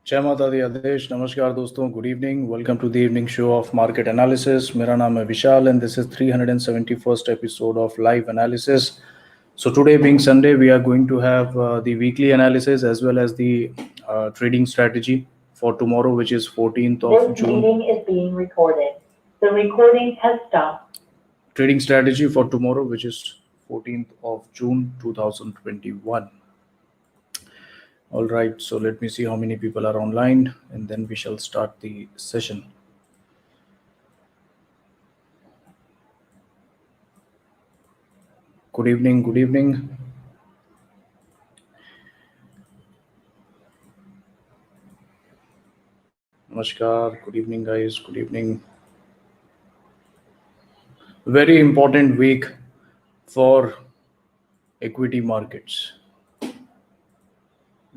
जय माता दी आदेश। नमस्कार दोस्तों, good evening, welcome to the evening show of market analysis. मेरा नाम है Vishal and this is 371st episode of live analysis. So today being Sunday, we are going to have the weekly analysis as well as the trading strategy for tomorrow, which is 14th of This June. meeting is being recorded. The recording has stopped. Trading strategy for tomorrow, which is 14th of June 2021. All right, so let me see how many people are online and then we shall start the session. Good evening, good evening. Namaskar, good evening guys, good evening. Very important week for equity markets.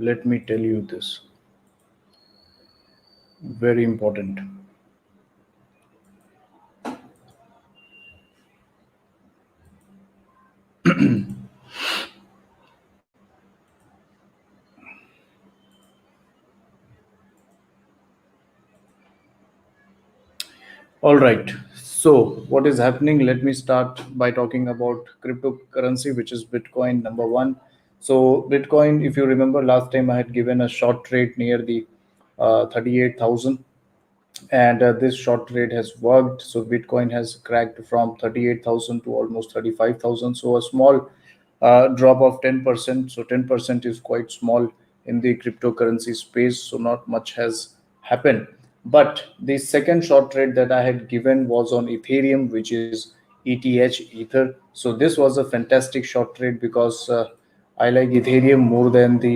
Let me tell you this. Very important. All right, so what is happening? Let me start by talking about cryptocurrency, which is Bitcoin, number one. So Bitcoin, if you remember last time I had given a short trade near the 38,000, and this short trade has worked. So Bitcoin has cracked from 38,000 to almost 35,000, so a small drop of 10%. So 10% is quite small in the cryptocurrency space, so not much has happened. But the second short trade that I had given was on Ethereum, which is ETH, Ether. So this was a fantastic short trade because I like Ethereum more than the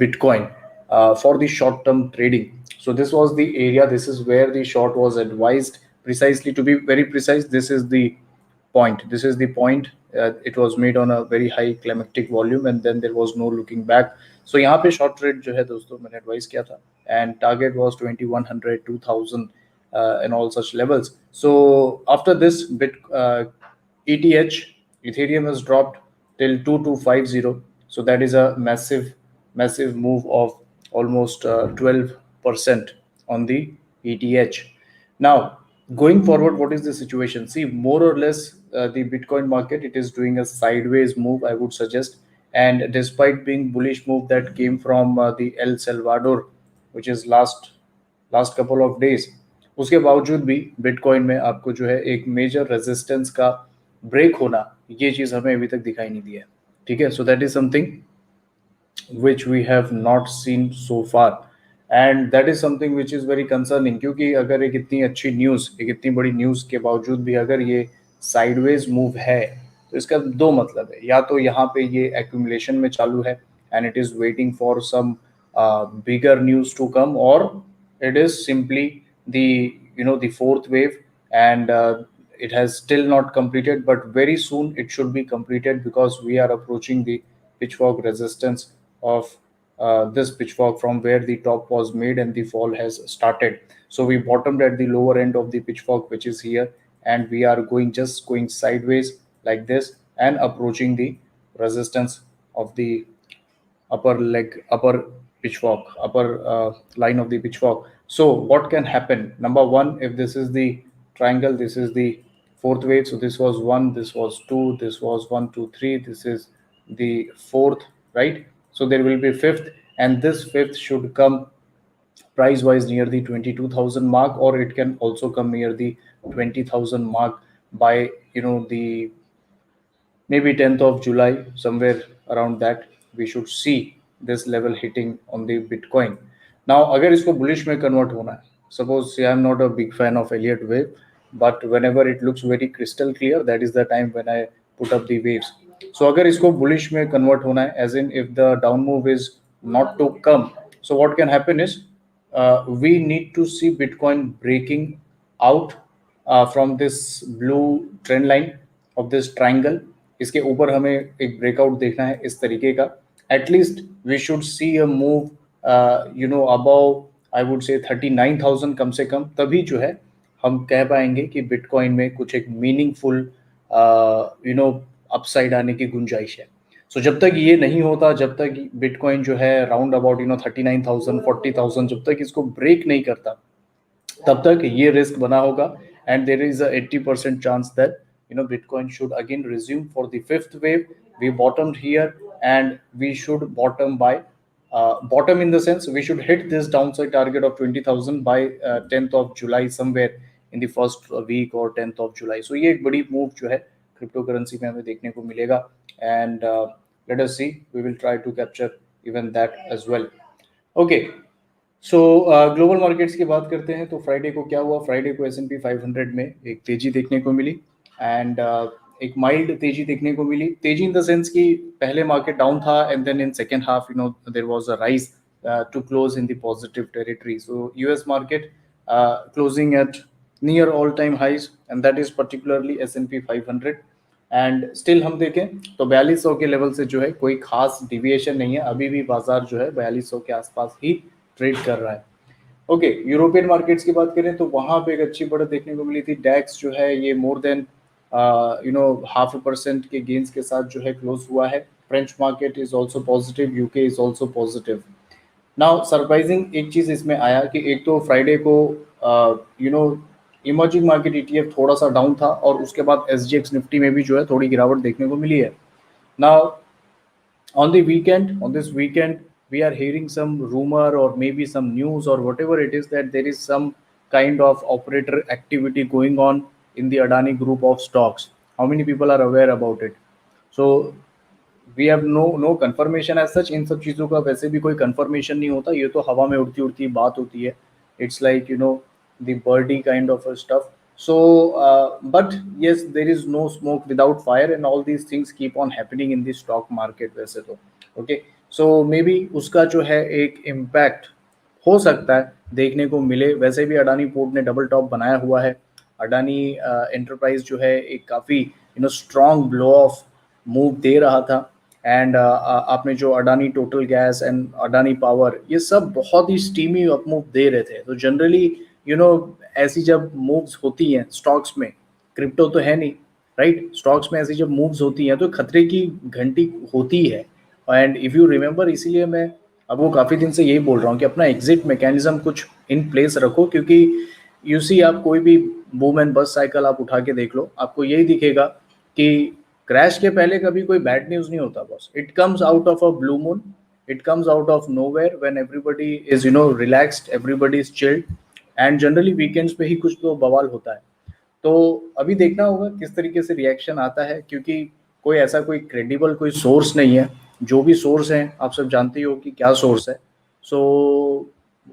Bitcoin for the short term trading. So this was the area, this is where the short was advised. Precisely, to be very precise, this is the point. This is the point. It was made on a very high climactic volume and then there was no looking back. So यहाँ पे short trade जो है दोस्तों मैंने advise किया था and target was 2100, 2000 and all such levels. So after this ETH, Ethereum has dropped till 2250. So that is a massive move of almost 12% on the ETH. Now, going forward, what is the situation? See, more or less, the Bitcoin market, it is doing a sideways move, I would suggest. And despite being bullish move that came from the El Salvador, which is last couple of days, उसके बावजूद भी bitcoin में आपको जो है एक major resistance का break होना, ये चीज हमें अभी तक दिखाई नहीं दिया है. ठीक है, so that is something which we have not seen so far, and that is something which is very concerning. क्योंकि अगर एक इतनी अच्छी न्यूज़, एक इतनी बड़ी न्यूज़ के बावजूद भी अगर ये साइडवेज मूव है तो इसका दो मतलब है. या तो यहाँ पे ये एक्यूमुलेशन में चालू है and it is waiting for some bigger news to come, or it is simply the the fourth wave and it has still not completed, but very soon it should be completed because we are approaching the pitchfork resistance of this pitchfork from where the top was made and the fall has started. So we bottomed at the lower end of the pitchfork, which is here, and we are going sideways like this and approaching the resistance of the upper pitchfork, upper line of the pitchfork. So what can happen? Number one, if this is the triangle, this is the fourth wave. So this was one, this was two, this was 1, 2, 3, this is the fourth, right? So there will be fifth, and this fifth should come price wise near the 22,000 mark, or it can also come near the 20,000 mark by the maybe 10th of July, somewhere around that. We should see this level hitting on the Bitcoin. Now, अगर इसको bullish में convert होना है, suppose I am not a big fan of Elliott wave, but whenever it looks very crystal clear, that is the time when I put up the waves. So अगर इसको bullish में convert होना है, as in if the down move is not to come, so what can happen is we need to see Bitcoin breaking out from this blue trend line of this triangle. इसके ऊपर हमें एक breakout देखना है इस तरीके का. At least we should see a move above, I would say 39,000 कम से कम, तभी जो है हम कह पाएंगे कि बिटकॉइन में कुछ एक मीनिंगफुल अपसाइड आने की गुंजाइश है. सो जब तक ये नहीं होता, जब तक बिटकॉइन जो है राउंड अबाउट 39,000 40,000 जब तक इसको ब्रेक नहीं करता, तब तक ये रिस्क बना होगा. And there is 80% chance that bitcoin should again resume for the fifth wave. We bottomed here and we should bottom by bottom in the sense we should hit this downside target of 20,000 by 10th of July somewhere in the first week or 10th of July. So ये एक बड़ी move जो है crypto currency में हमें देखने को मिलेगा. And let us see, we will try to capture even that as well. Okay, so global markets की बात करते हैं. तो फ्राइडे को क्या हुआ? फ्राइडे को S&P 500 में एक तेजी देखने को मिली. एंड एक माइल्ड तेजी देखने को मिली. तेजी इन द सेंस कि पहले मार्केट डाउन था and then in second half there was a rise to close in the positive territory. So US market closing at near all time highs and that is particularly S&P 500. And still हम देखें तो 4200 के level से जो है कोई खास deviation नहीं है. अभी भी बाजार जो है 4200 के आसपास ही ट्रेड कर रहा है. ओके, यूरोपियन मार्केट्स की बात करें तो वहां पे एक अच्छी बढ़त देखने को मिली थी. डैक्स जो है ये मोर देन 0.5% के गेन्स के साथ जो है क्लोज हुआ है. French market is also positive, UK is also positive. Now surprising एक चीज इसमें आया कि एक तो फ्राइडे को इमर्जिंग मार्केट ETF थोड़ा सा डाउन था और उसके बाद SGX निफ्टी में भी जो है थोड़ी गिरावट देखने को मिली है. Now on this weekend we are hearing some rumor or maybe some news or whatever it is that there is some kind of operator activity going on in the Adani group of stocks. How many people are aware about it? So we have no confirmation as such. इन सब चीज़ों का वैसे भी कोई confirmation नहीं होता, ये तो हवा में उड़ती उड़ती बात होती है. It's like the birdie kind of a stuff. So but yes, there is no smoke without fire and all these things keep on happening in the stock market वैसे तो. Okay, so maybe उसका जो है एक impact हो सकता है देखने को मिले. वैसे भी अडानी पोर्ट ने डबल टॉप बनाया हुआ है. अडानी एंटरप्राइज जो है एक काफ़ी स्ट्रॉन्ग ब्लो ऑफ मूव दे रहा था. एंड आपने जो Adani total gas and Adani power ये सब बहुत ही स्टीमी अप मूव दे रहे थे. तो जनरली ऐसी जब मूव्स होती हैं स्टॉक्स में, क्रिप्टो तो है नहीं राइट, स्टॉक्स में ऐसी जब मूव्स होती हैं तो खतरे की घंटी होती है. एंड इफ़ यू रिमेंबर, इसीलिए मैं अब वो काफ़ी दिन से यही बोल रहा हूँ कि अपना एग्जिट मैकेनिज्म कुछ इन प्लेस रखो. क्योंकि यू सी, आप कोई भी बूम एंड बस्ट साइकिल आप उठा के देख लो, आपको यही दिखेगा कि क्रैश के पहले कभी कोई बैड न्यूज़ नहीं होता boss. It comes out of a blue moon, it comes out of nowhere when everybody is relaxed, everybody is chilled. And generally weekends पे ही कुछ तो बवाल होता है. तो अभी देखना होगा किस तरीके से रिएक्शन आता है, क्योंकि कोई ऐसा कोई क्रेडिबल कोई सोर्स नहीं है. जो भी सोर्स है आप सब जानते ही हो कि क्या सोर्स है. सो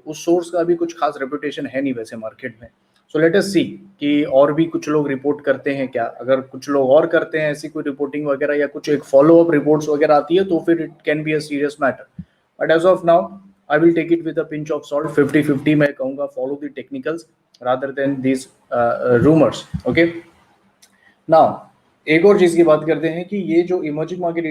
उस सोर्स का भी कुछ खास रेपुटेशन है नहीं वैसे मार्केट में. सो लेट अस सी कि और भी कुछ लोग रिपोर्ट करते हैं क्या. अगर कुछ लोग और करते हैं ऐसी कोई रिपोर्टिंग वगैरह या कुछ एक फॉलो अप रिपोर्ट्स वगैरह आती है तो फिर it can be a serious matter. But as of now I will take it with a pinch of salt. 50-50 मैं कहूँगा, follow the technicals rather than these rumors. Okay. Now एक और चीज की बात करते हैं कि ये जो इमर्जिंग मार्केट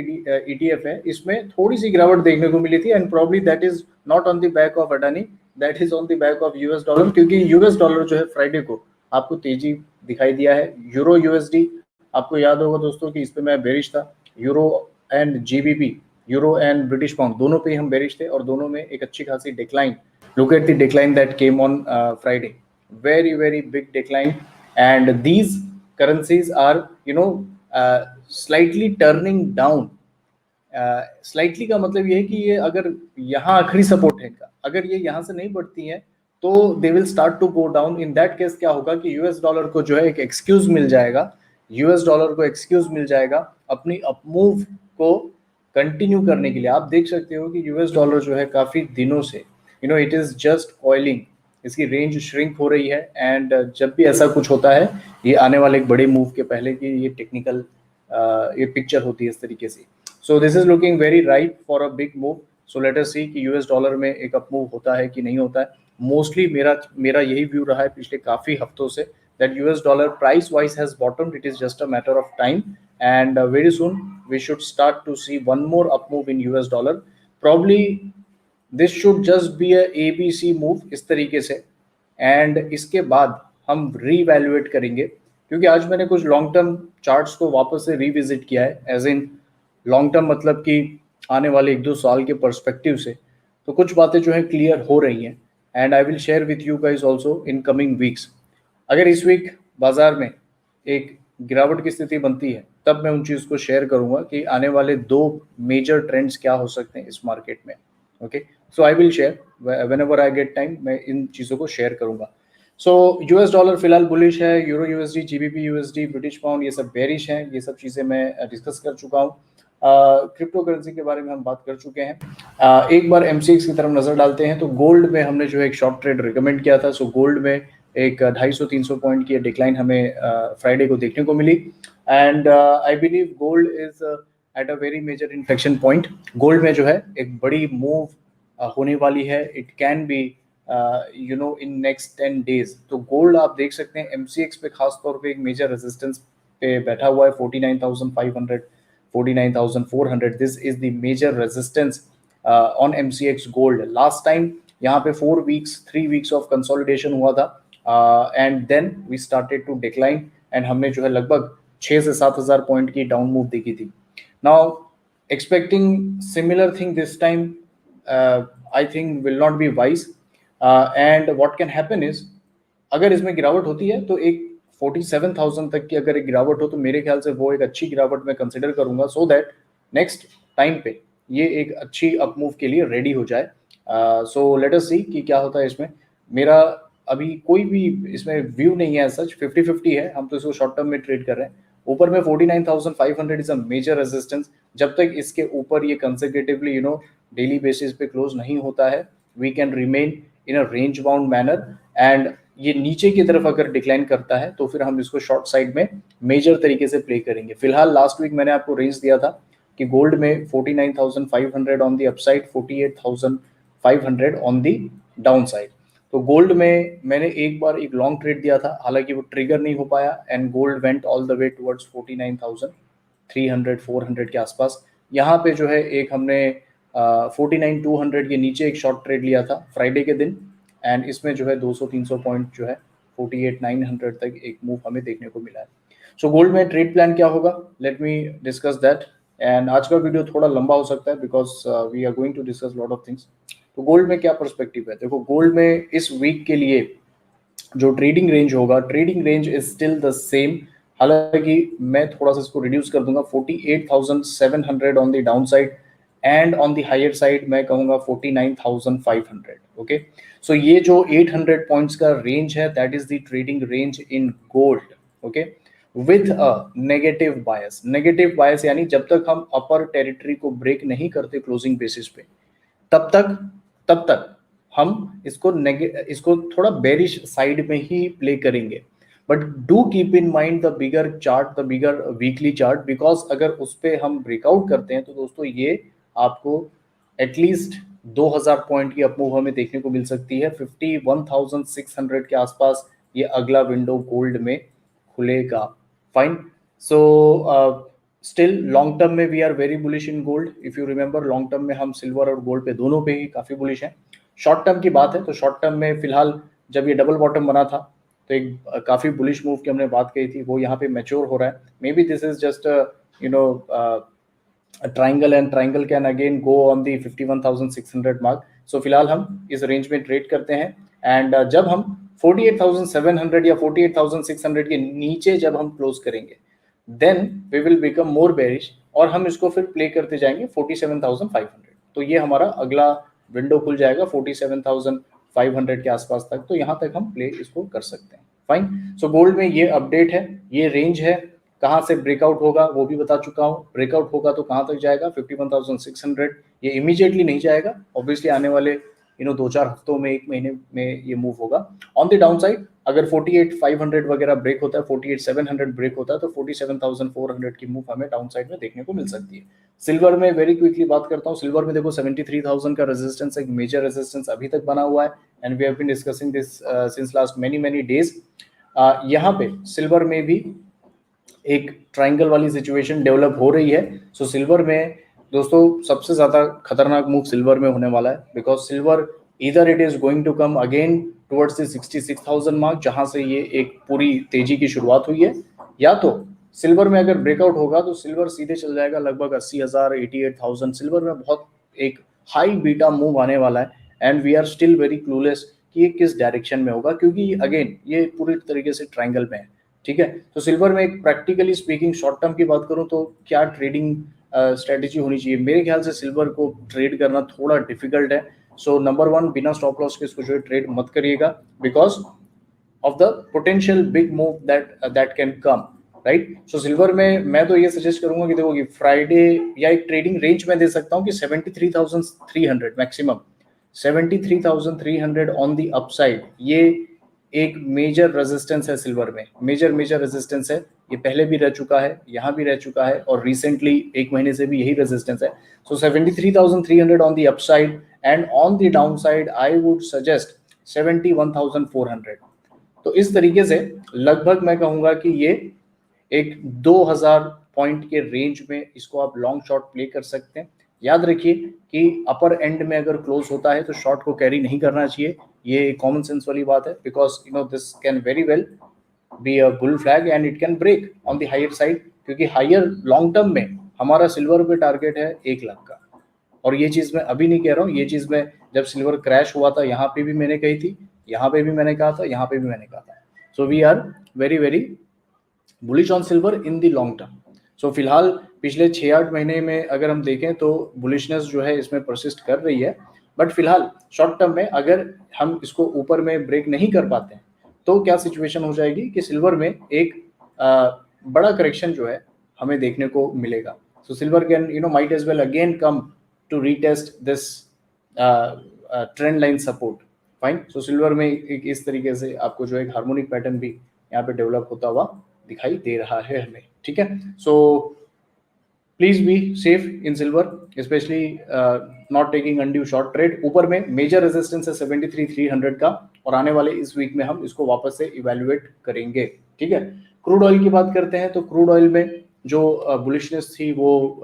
ETF है इसमें थोड़ी सी गिरावट देखने को मिली थी. And probably that is not on the back of Adani, that is on the back of US dollar. क्योंकि US डॉलर जो है फ्राइडे को आपको तेजी दिखाई दिया है. यूरो USD आपको याद होगा दोस्तों कि इस पे मैं बेरिश था. Euro and GBP, euro and British pound, दोनों पे हम बेरिश थे और दोनों में एक अच्छी खासी decline. Look at the decline that came on Friday, very very big decline. And these currencies are slightly turning down. Slightly का मतलब ये है कि ये अगर यहाँ आखिरी सपोर्ट है का, अगर ये यहाँ से नहीं बढ़ती हैं तो they will start to go down. In that case क्या होगा कि US डॉलर को जो है एक एक्सक्यूज मिल जाएगा, US डॉलर को एक्सक्यूज मिल जाएगा अपनी अपमूव को कंटिन्यू करने के लिए. आप देख सकते हो कि US डॉलर जो है काफ़ी दिनों से इट इज़ जस्ट ऑयलिंग, इसकी रेंज श्रिंक हो रही है. एंड जब भी ऐसा कुछ होता है ये आने वाले एक बड़े मूव के पहले की ये टेक्निकल ये पिक्चर होती है इस तरीके से. So this is looking very right for a big move. So let us see कि US डॉलर में एक अप मूव होता है कि नहीं होता है. मोस्टली मेरा यही व्यू रहा है पिछले काफ़ी हफ्तों से that US dollar price wise has bottomed. It is just a matter of time and very soon we should start to see one more up move in US dollar. Probably this should just be a ABC move इस तरीके से. And इसके बाद हम re-evaluate करेंगे, क्योंकि आज मैंने कुछ लॉन्ग टर्म चार्ट्स को वापस से रिविजिट किया है. एज इन लॉन्ग टर्म मतलब कि आने वाले 1-2 साल के पर्सपेक्टिव से, तो कुछ बातें जो है क्लियर हो रही हैं and I will share with you guys also in coming weeks. अगर इस वीक बाजार में एक गिरावट की स्थिति बनती है तब मैं उन चीज़ को शेयर करूंगा कि आने वाले 2 मेजर ट्रेंड्स क्या हो सकते हैं इस मार्केट में। Okay, so I will share whenever I get time, मैं इन चीज़ों को शेयर करूंगा। सो यूएस डॉलर फिलहाल बुलिश है, euro USD, GBP USD, British pound ये सब बेरिश हैं। ये सब चीज़ें मैं डिस्कस कर चुका हूँ। क्रिप्टो करेंसी के बारे में हम बात कर चुके हैं। एक बार एमसीएक्स की तरफ नजर डालते हैं तो गोल्ड में हमने जो है एक शॉर्ट ट्रेड रिकमेंड किया था। सो गोल्ड में एक 250-300 पॉइंट की डिक्लाइन हमें फ्राइडे को देखने को मिली and I believe gold is at a very major inflection point. Gold में जो है एक बड़ी मूव होने वाली है। It can be in next 10 days. तो गोल्ड आप देख सकते हैं एमसीएक्स पे खास तौर पे एक मेजर रेजिस्टेंस पे बैठा हुआ है 49,500 49,400। This is the major resistance on MCX gold. Last time यहाँ पे 4 वीक्स 3 वीक्स ऑफ कंसोलिडेशन हुआ था and then we started to decline and हमने जो है लगभग 6 से 7,000 पॉइंट की डाउन मूव देखी थी। Now expecting similar thing this time I think will not be wise and what can happen is, अगर इसमें गिरावट होती है तो एक 47,000 तक की अगर एक गिरावट हो तो मेरे ख्याल से वो एक अच्छी गिरावट मैं कंसिडर करूंगा, सो दैट नेक्स्ट टाइम पे ये एक अच्छी अप मूव के लिए रेडी हो जाए। सो लेट अस सी कि क्या होता है इसमें। मेरा अभी कोई भी इसमें व्यू नहीं है, सच 50-50 है, हम तो इसको शॉर्ट टर्म में ट्रेड कर रहे हैं। ऊपर में 49,500 इज अ मेजर रेजिस्टेंस। जब तक इसके ऊपर ये कंसेक्यूटिवली डेली बेसिस पे क्लोज नहीं होता है, we can remain in a range bound manner and ये नीचे की तरफ अगर डिक्लाइन करता है तो फिर हम इसको शॉर्ट साइड में मेजर तरीके से प्ले करेंगे। फिलहाल लास्ट वीक मैंने आपको रेंज दिया था कि गोल्ड में 49,500 on the upside, 48,500 on the down side. तो गोल्ड में मैंने एक बार एक लॉन्ग ट्रेड दिया था, हालांकि वो ट्रिगर नहीं हो पाया and gold went all the way towards 49,300-400 के आसपास। यहाँ पे जो है एक हमने 49,200 के नीचे एक शॉर्ट ट्रेड लिया था फ्राइडे के दिन एंड इसमें जो है 200-300 पॉइंट जो है 48,900 तक एक मूव हमें देखने को मिला है। सो गोल्ड में ट्रेड प्लान क्या होगा, let me discuss that. And आज का वीडियो थोड़ा लंबा हो सकता है because we are going to discuss lot of things. तो गोल्ड में क्या पर्सपेक्टिव है, देखो गोल्ड में इस वीक के लिए जो ट्रेडिंग रेंज होगा, trading range is still the same. हालांकि मैं थोड़ा सा इसको रिड्यूस कर दूंगा, 48,700 on the down side and on the higher side मैं कहूंगा 49,500। ओके, सो ये जो 800 पॉइंट्स का रेंज है that is the trading range in gold. Okay, with a negative bias. Negative bias यानी जब तक हम अपर टेरिटरी को ब्रेक नहीं करते क्लोजिंग बेसिस पे तब तक हम इसको थोड़ा बेरिश साइड में ही प्ले करेंगे। But do keep in mind the bigger chart, the bigger weekly chart, because अगर उस पर हम ब्रेकआउट करते हैं तो दोस्तों ये आपको एटलीस्ट 2,000 पॉइंट की अपमूव हमें देखने को मिल सकती है। 51,600 के आसपास ये अगला विंडो गोल्ड में खुलेगा। Fine, so still long term में we are very bullish in gold. If you remember long term में हम सिल्वर और गोल्ड पे दोनों पे ही काफी बुलिश हैं। शॉर्ट टर्म की बात है तो शॉर्ट टर्म में फिलहाल जब ये डबल बॉटम बना था तो एक काफी बुलिश मूव की हमने बात कही थी, वो यहाँ पे मैच्योर हो रहा है। May be this is just triangle and triangle can again go on the 51,600 mark. So फिलहाल हम इस रेंज में ट्रेड करते हैं एंड जब हम 48,700 या 48,600 के नीचे जब हम क्लोज करेंगे then we will become more bearish और हम इसको फिर प्ले करते जाएंगे 47,500। तो ये हमारा अगला विंडो खुल जाएगा 47,500 के आसपास तक, तो यहाँ तक हम प्ले इसको कर सकते हैं। फाइन, सो गोल्ड में ये अपडेट है, ये रेंज है। कहाँ से ब्रेकआउट होगा वो भी बता चुका हूँ। ब्रेकआउट होगा तो कहाँ तक जाएगा, 51,600। ये इमीडिएटली नहीं जाएगा, ऑब्वियसली आने वाले 2-4 हफ्तों में, 1 महीने में ये मूव होगा। ऑन द डाउन साइड अगर 48,500 वगैरह ब्रेक होता है, 48,700 ब्रेक होता है तो 47,400 की मूव हमें डाउन साइड में देखने को मिल सकती है। सिल्वर में वेरी क्विकली बात करता हूँ। सिल्वर में देखो 73,000 का रेजिस्टेंस, एक मेजर रेजिस्टेंस अभी तक बना हुआ है and we have been discussing this since last many days. यहाँ पे सिल्वर में भी एक ट्राइंगल वाली सिचुएशन डेवलप हो रही है। सो सिल्वर में दोस्तों सबसे ज्यादा खतरनाक मूव सिल्वर में होने वाला है बिकॉज सिल्वर इधर it is going to come again towards the 66,000 mark जहां से ये एक पूरी तेजी की शुरुआत हुई है, या तो सिल्वर में अगर ब्रेकआउट होगा तो सिल्वर सीधे चल जाएगा लगभग 80,000, 88,000। सिल्वर में बहुत एक हाई बीटा मूव आने वाला है and we are still very clueless कि ये किस डायरेक्शन में होगा, क्योंकि अगेन ये पूरी तरीके से ट्रायंगल में है। ठीक है, तो सिल्वर में एक प्रैक्टिकली स्पीकिंग शॉर्ट टर्म की बात करूं तो क्या ट्रेडिंग स्ट्रेटेजी होनी चाहिए? मेरे ख्याल से सिल्वर को ट्रेड करना थोड़ा डिफिकल्ट है। सो नंबर वन, बिना स्टॉप लॉस के इसको जो है ट्रेड मत करिएगा, because of the potential big move that can come, right. So silver में मैं तो ये सजेस्ट करूंगा कि देखो कि फ्राइडे या एक ट्रेडिंग रेंज में दे सकता हूँ कि 73,300 मैक्सिमम, 73,300 ऑन द अपसाइड, ये एक मेजर रेजिस्टेंस है सिल्वर में, मेजर रेजिस्टेंस है। ये पहले भी रह चुका है, यहाँ भी रह चुका है, और रिसेंटली एक महीने से भी यही रेजिस्टेंस है। सो 73,300 on the upside and on the down side I would suggest 71,400। तो इस तरीके से लगभग मैं कहूंगा कि ये एक 2000 पॉइंट के रेंज में इसको आप लॉन्ग शॉर्ट प्ले कर सकते हैं। याद रखिए कि अपर एंड में अगर क्लोज होता है तो शॉर्ट को कैरी नहीं करना चाहिए, ये कॉमन सेंस वाली बात है, because you know this can very well be a bull flag and it can break on the higher side, क्योंकि हायर लॉन्ग टर्म में हमारा सिल्वर पे टारगेट है 1 लाख का। और ये चीज मैं अभी नहीं कह रहा हूँ, ये चीज मैं जब सिल्वर क्रैश हुआ था यहाँ पे भी मैंने कही थी, यहाँ पे भी मैंने कहा था, यहाँ पे भी मैंने कहा था। So we are very very bullish on silver in the long term. So फिलहाल पिछले 6-8 महीने में अगर हम देखें तो बुलिशनेस जो है इसमें परसिस्ट कर रही है, बट फिलहाल शॉर्ट टर्म में अगर हम इसको ऊपर में ब्रेक नहीं कर पाते हैं तो क्या सिचुएशन हो जाएगी कि सिल्वर में एक बड़ा करेक्शन जो है हमें देखने को मिलेगा। So silver can might as well again come to retest this trend line support. Fine, so silver में एक इस तरीके से आपको जो एक हार्मोनिक पैटर्न भी यहाँ पे डेवलप होता हुआ दिखाई दे रहा है हमें। ठीक है, so please be safe in silver, specially not taking undue short trade. ऊपर में मेजर रेजिस्टेंस है 73,300 का, और आने वाले इस वीक में हम इसको वापस से इवेल्युएट करेंगे। ठीक है, क्रूड ऑयल की बात करते हैं तो क्रूड ऑयल में जो बुलिशनेस थी वो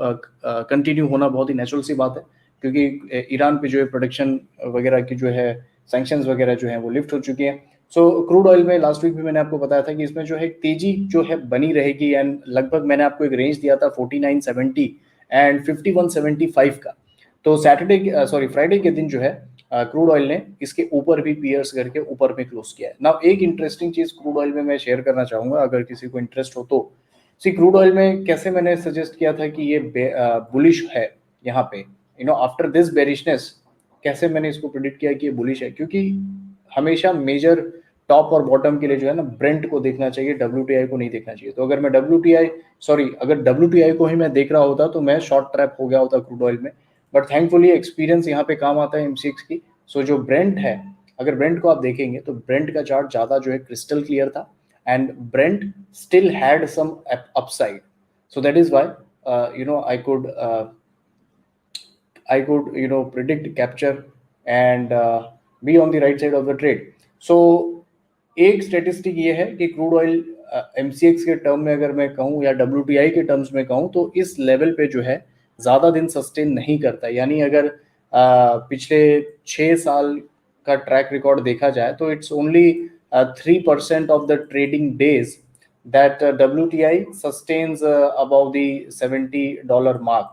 कंटिन्यू होना बहुत ही नेचुरल सी बात है, क्योंकि ईरान पे जो है प्रोडक्शन वगैरह की जो है सैंक्शंस वगैरह जो है वो लिफ्ट हो चुकी हैं। सो क्रूड ऑयल में लास्ट वीक भी मैंने आपको बताया था कि इसमें जो है तेजी जो है बनी रहेगी, एंड लगभग मैंने आपको एक रेंज दिया था 4970 एंड 5175 का। तो फ्राइडे के दिन जो है क्रूड ऑयल ने इसके ऊपर भी पियर्स करके ऊपर में क्लोज किया है। नाउ एक इंटरेस्टिंग चीज क्रूड ऑयल में मैं शेयर करना चाहूंगा अगर किसी को इंटरेस्ट हो तो। सी क्रूड ऑयल में कैसे मैंने सजेस्ट किया था कि ये बुलिश है यहाँ पे, आफ्टर दिस बेरिशनेस कैसे मैंने इसको प्रिडिक्ट किया कि ये बुलिश है, क्योंकि हमेशा मेजर टॉप और बॉटम के लिए जो है ना ब्रेंट को देखना चाहिए, WTI को नहीं देखना चाहिए। तो अगर मैं अगर WTI को ही मैं देख रहा होता तो मैं शॉर्ट ट्रैप हो गया होता क्रूड ऑयल में, बट थैंकफुली एक्सपीरियंस यहाँ पे काम आता है MCX की। सो जो ब्रेंट है, अगर ब्रेंट को आप देखेंगे तो ब्रेंट का चार्ट ज्यादा जो है क्रिस्टल क्लियर था, and Brent still had some upside. So that is why I could predict, capture and be on the right side of the trade. So एक स्टेटिस्टिक ये है कि क्रूड ऑयल MCX के term में अगर मैं कहूँ या WTI के टर्म्स में कहूँ तो इस लेवल पे जो है ज़्यादा दिन सस्टेन नहीं करता। यानी अगर पिछले 6 साल का ट्रैक रिकॉर्ड देखा जाए तो it's only 3% of the trading days that WTI sustains above the $70 mark.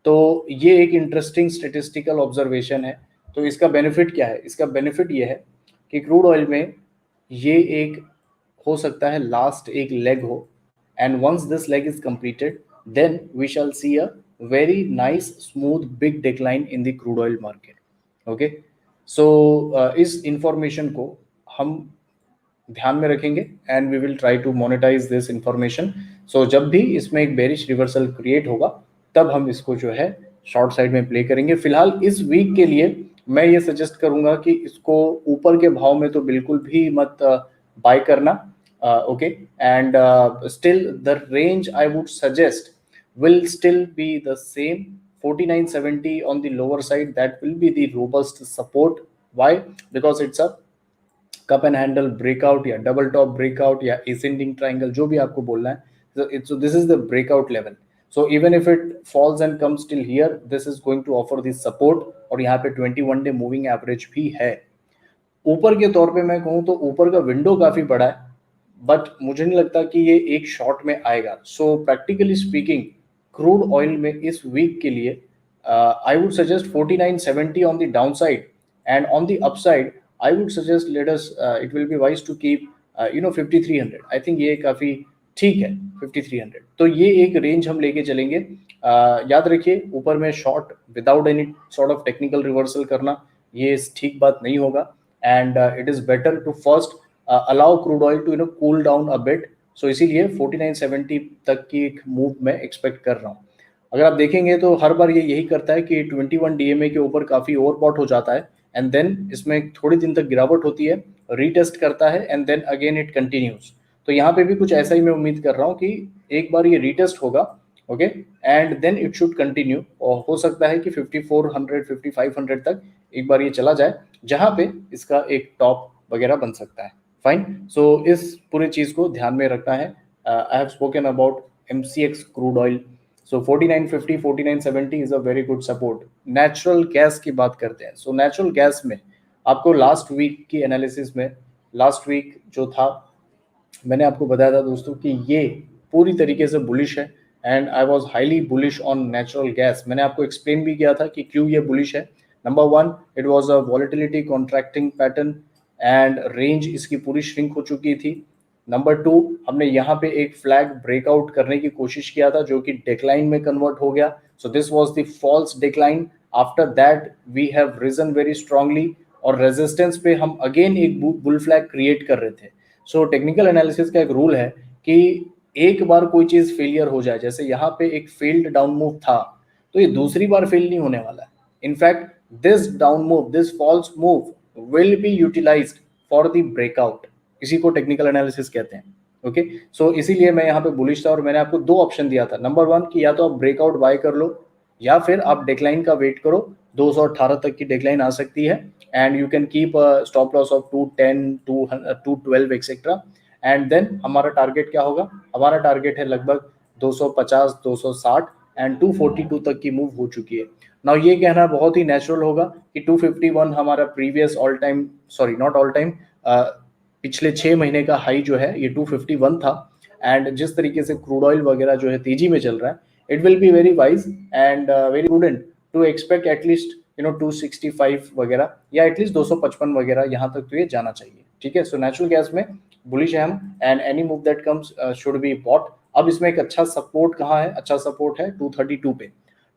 तो ये एक इंटरेस्टिंग स्टेटिस्टिकल ऑब्जर्वेशन है। तो इसका बेनिफिट क्या है? इसका बेनिफिट ये है कि क्रूड ऑयल में ये एक हो सकता है लास्ट एक लेग हो, and once this leg is completed then we shall see a very nice smooth big decline in the crude oil market. Okay, so इस इंफॉर्मेशन को हम ध्यान में रखेंगे and we will try to monetise this information. So जब भी इसमें एक बेरिश रिवर्सल क्रिएट होगा तब हम इसको जो है शॉर्ट साइड में प्ले करेंगे। फिलहाल इस वीक के लिए मैं ये सजेस्ट करूंगा कि इसको ऊपर के भाव में तो बिल्कुल भी मत बाय करना। Okay, and still the range I would suggest will still be the same, 4970 on the lower side, that will be the robust support. Why? Because it's a cup and handle breakout या double top breakout या ascending triangle, जो भी आपको बोलना है। So this is the breakout level. So even if it falls and comes till here, this is going to offer this support, और यहाँ पे 21 डे मूविंग एवरेज भी है। ऊपर के तौर पे मैं कहूँ तो ऊपर का विंडो काफी बड़ा है, बट मुझे नहीं लगता कि ये एक शॉट में आएगा. So practically speaking crude oil में इस वीक के लिए I would suggest 4970 on the down side, and on the upside I would suggest let us it will be wise to keep 5300. I think ये काफी ठीक है 5300. तो ये एक रेंज हम लेके चलेंगे. याद रखिए ऊपर में short without any sort of technical reversal करना ये ठीक बात नहीं होगा, and it is better to first allow crude oil to cool down a bit. So इसीलिए 4970 तक की एक मूव मैं एक्सपेक्ट कर रहा हूँ. अगर आप देखेंगे तो हर बार ये यही करता है कि 21 डीएमए के ऊपर काफी ओवरबॉट हो जाता है, एंड देन इसमें थोड़ी दिन तक गिरावट होती है, रीटेस्ट करता है, and then again it continues. तो यहाँ पे भी कुछ ऐसा ही मैं उम्मीद कर रहा हूँ कि एक बार ये रीटेस्ट होगा, okay, and then it should continue, और हो सकता है कि 5400 5500 तक एक बार ये चला जाए, जहां पे इसका एक टॉप वगैरह बन सकता है. फाइन. सो इस पूरी चीज को ध्यान में रखना है. I have spoken about MCX crude oil. So 4950 4970 is a very good support. Natural gas की बात करते हैं. सो नेचुरल गैस में आपको लास्ट वीक की एनालिसिस में, लास्ट वीक जो था मैंने आपको बताया था दोस्तों कि ये पूरी तरीके से बुलिश है, and I was highly bullish on natural gas. मैंने आपको एक्सप्लेन भी किया था कि क्यों ये बुलिश है. Number one, it was a volatility contracting pattern, and range इसकी पूरी श्रिंक हो चुकी थी. नंबर टू, हमने यहाँ पे एक फ्लैग ब्रेकआउट करने की कोशिश किया था जो कि डिक्लाइन में कन्वर्ट हो गया. So this was the false decline. After that we have risen very strongly, और रेजिस्टेंस पे हम अगेन एक बुल फ्लैग क्रिएट कर रहे थे. सो टेक्निकल एनालिसिस का एक रूल है कि एक बार कोई चीज फेलियर हो जाए, जैसे यहाँ पे एक फेल्ड डाउन मूव था, तो ये दूसरी बार फेल नहीं होने वाला है. In fact this down move, this false move will be utilized for the breakout. इसी को टेक्निकल एनालिसिस कहते हैं. ओके, सो इसीलिए मैं यहाँ पे बुलिश था, और मैंने आपको दो ऑप्शन दिया था. नंबर वन कि या तो आप ब्रेकआउट बाय कर लो, या फिर आप डेक्लाइन का वेट करो. 218 तक की डेक्लाइन आ सकती है, and you can keep stop loss of 210 212 etcetera. And then हमारा टारगेट क्या होगा? हमारा टारगेट है लगभग 250 260, एंड 242 तक की मूव हो चुकी है. नाउ ये कहना बहुत ही नेचुरल होगा कि 251 हमारा previous all time, sorry not all time, पिछले 6 महीने का हाई जो है ये 251 था. एंड जिस तरीके से क्रूड ऑयल वगैरह जो है तेजी में चल रहा है, it will be very wise and very prudent to expect at least 265 वगैरह, या एटलीस्ट 255 वगैरह यहाँ तक तो ये जाना चाहिए. ठीक है. सो नेचुरल गैस में बुलिश है हम, and any move that comes should be bought. अब इसमें एक अच्छा सपोर्ट कहाँ है? अच्छा सपोर्ट है 232 पे.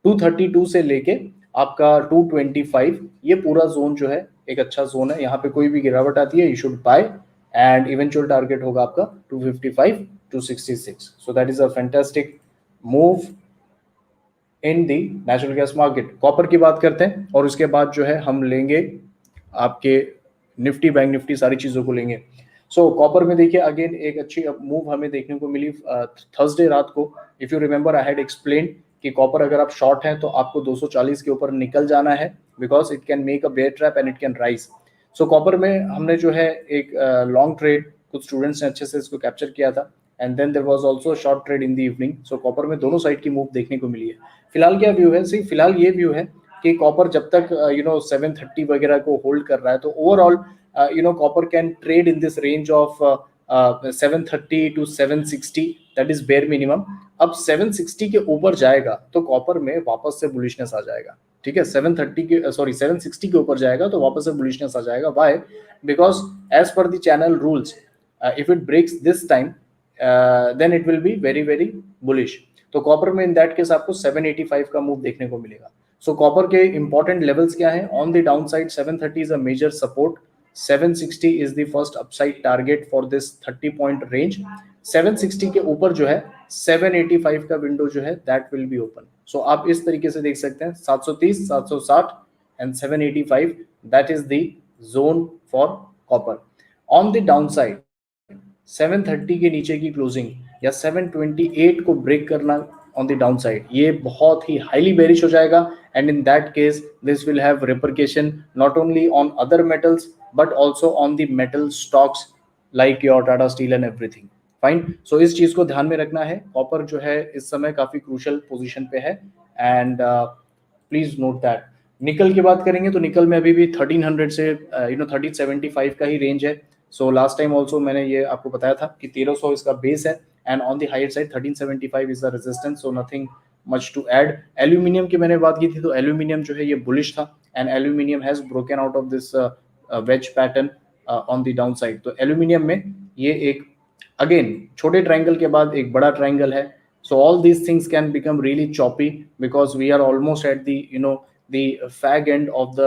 232 से लेके आपका 225, ये पूरा जोन जो है एक अच्छा जोन है. यहाँ पे कोई भी गिरावट आती है, you should buy, and eventual target होगा आपका 255 266. सो that is a fantastic move in the natural gas market. Copper की बात करते हैं, और उसके बाद जो है हम लेंगे आपके निफ्टी बैंक निफ्टी, सारी चीजों को लेंगे. सो कॉपर में देखिए अगेन एक अच्छी मूव हमें देखने को मिली थर्सडे रात को. If you remember I had explain कि कॉपर अगर आप शॉर्ट हैं तो आपको 240 के ऊपर निकल जाना है, because it can make a bear trap and it can rise. So copper में हमने जो है एक लॉन्ग ट्रेड, कुछ स्टूडेंट्स ने अच्छे से इसको कैप्चर किया था, and then there was also short trade in the evening. So copper में दोनों साइड की मूव देखने को मिली है. फिलहाल क्या व्यू है? सी फिलहाल ये व्यू है कि कॉपर जब तक 730 वगैरह को होल्ड कर रहा है, तो overall copper can trade in this range of 730 to 760, that is bare minimum. अब 760 के ऊपर जाएगा तो कॉपर में वापस से बुलिशनेस आ जाएगा. ठीक है. 730 के 760 के ऊपर जाएगा तो वापस से बुलिशनेस आ जाएगा. Why? Because as per the channel rules, if it breaks this time, then it will be very very bullish. तो कॉपर में इन दैट केस आपको 785 का मूव देखने को मिलेगा. सो कॉपर के इंपॉर्टेंट लेवल्स क्या है? On the down side 730 is a major support. 760 is the first upside target for this 30 point range. 760 के ऊपर जो है 785 का विंडो जो है दैट विल बी ओपन. सो आप इस तरीके से देख सकते हैं 730 760 and 785, that is the zone for copper. On the down side 730 के नीचे की क्लोजिंग या 728 को ब्रेक करना ऑन द डाउन साइड, ये बहुत ही हाईली बेरिश हो जाएगा. And in that case this will have repercussion not only on other metals but also on the metal stocks like your Tata steel and everything. Fine. So इस चीज को ध्यान में रखना है. कॉपर जो है इस समय काफी क्रूशल पोजीशन पे है, एंड प्लीज नोट दैट. निकल की बात करेंगे तो निकल में अभी भी 1300 से 1375 का ही रेंज है. सो लास्ट टाइम ऑल्सो मैंने ये आपको बताया था कि 1300 इसका बेस है and on the higher side 1375 is the resistance, so nothing much to add. Aluminium की मैंने बात की थी, तो एल्यूमिनियम जो है ये बुलिश था and aluminium has broken out of this wedge pattern on the down side. तो एल्यूमिनियम में ये एक अगेन छोटे ट्रायंगल के बाद एक बड़ा ट्रायंगल है, so all these things can become really choppy because we are almost at the the fag end of the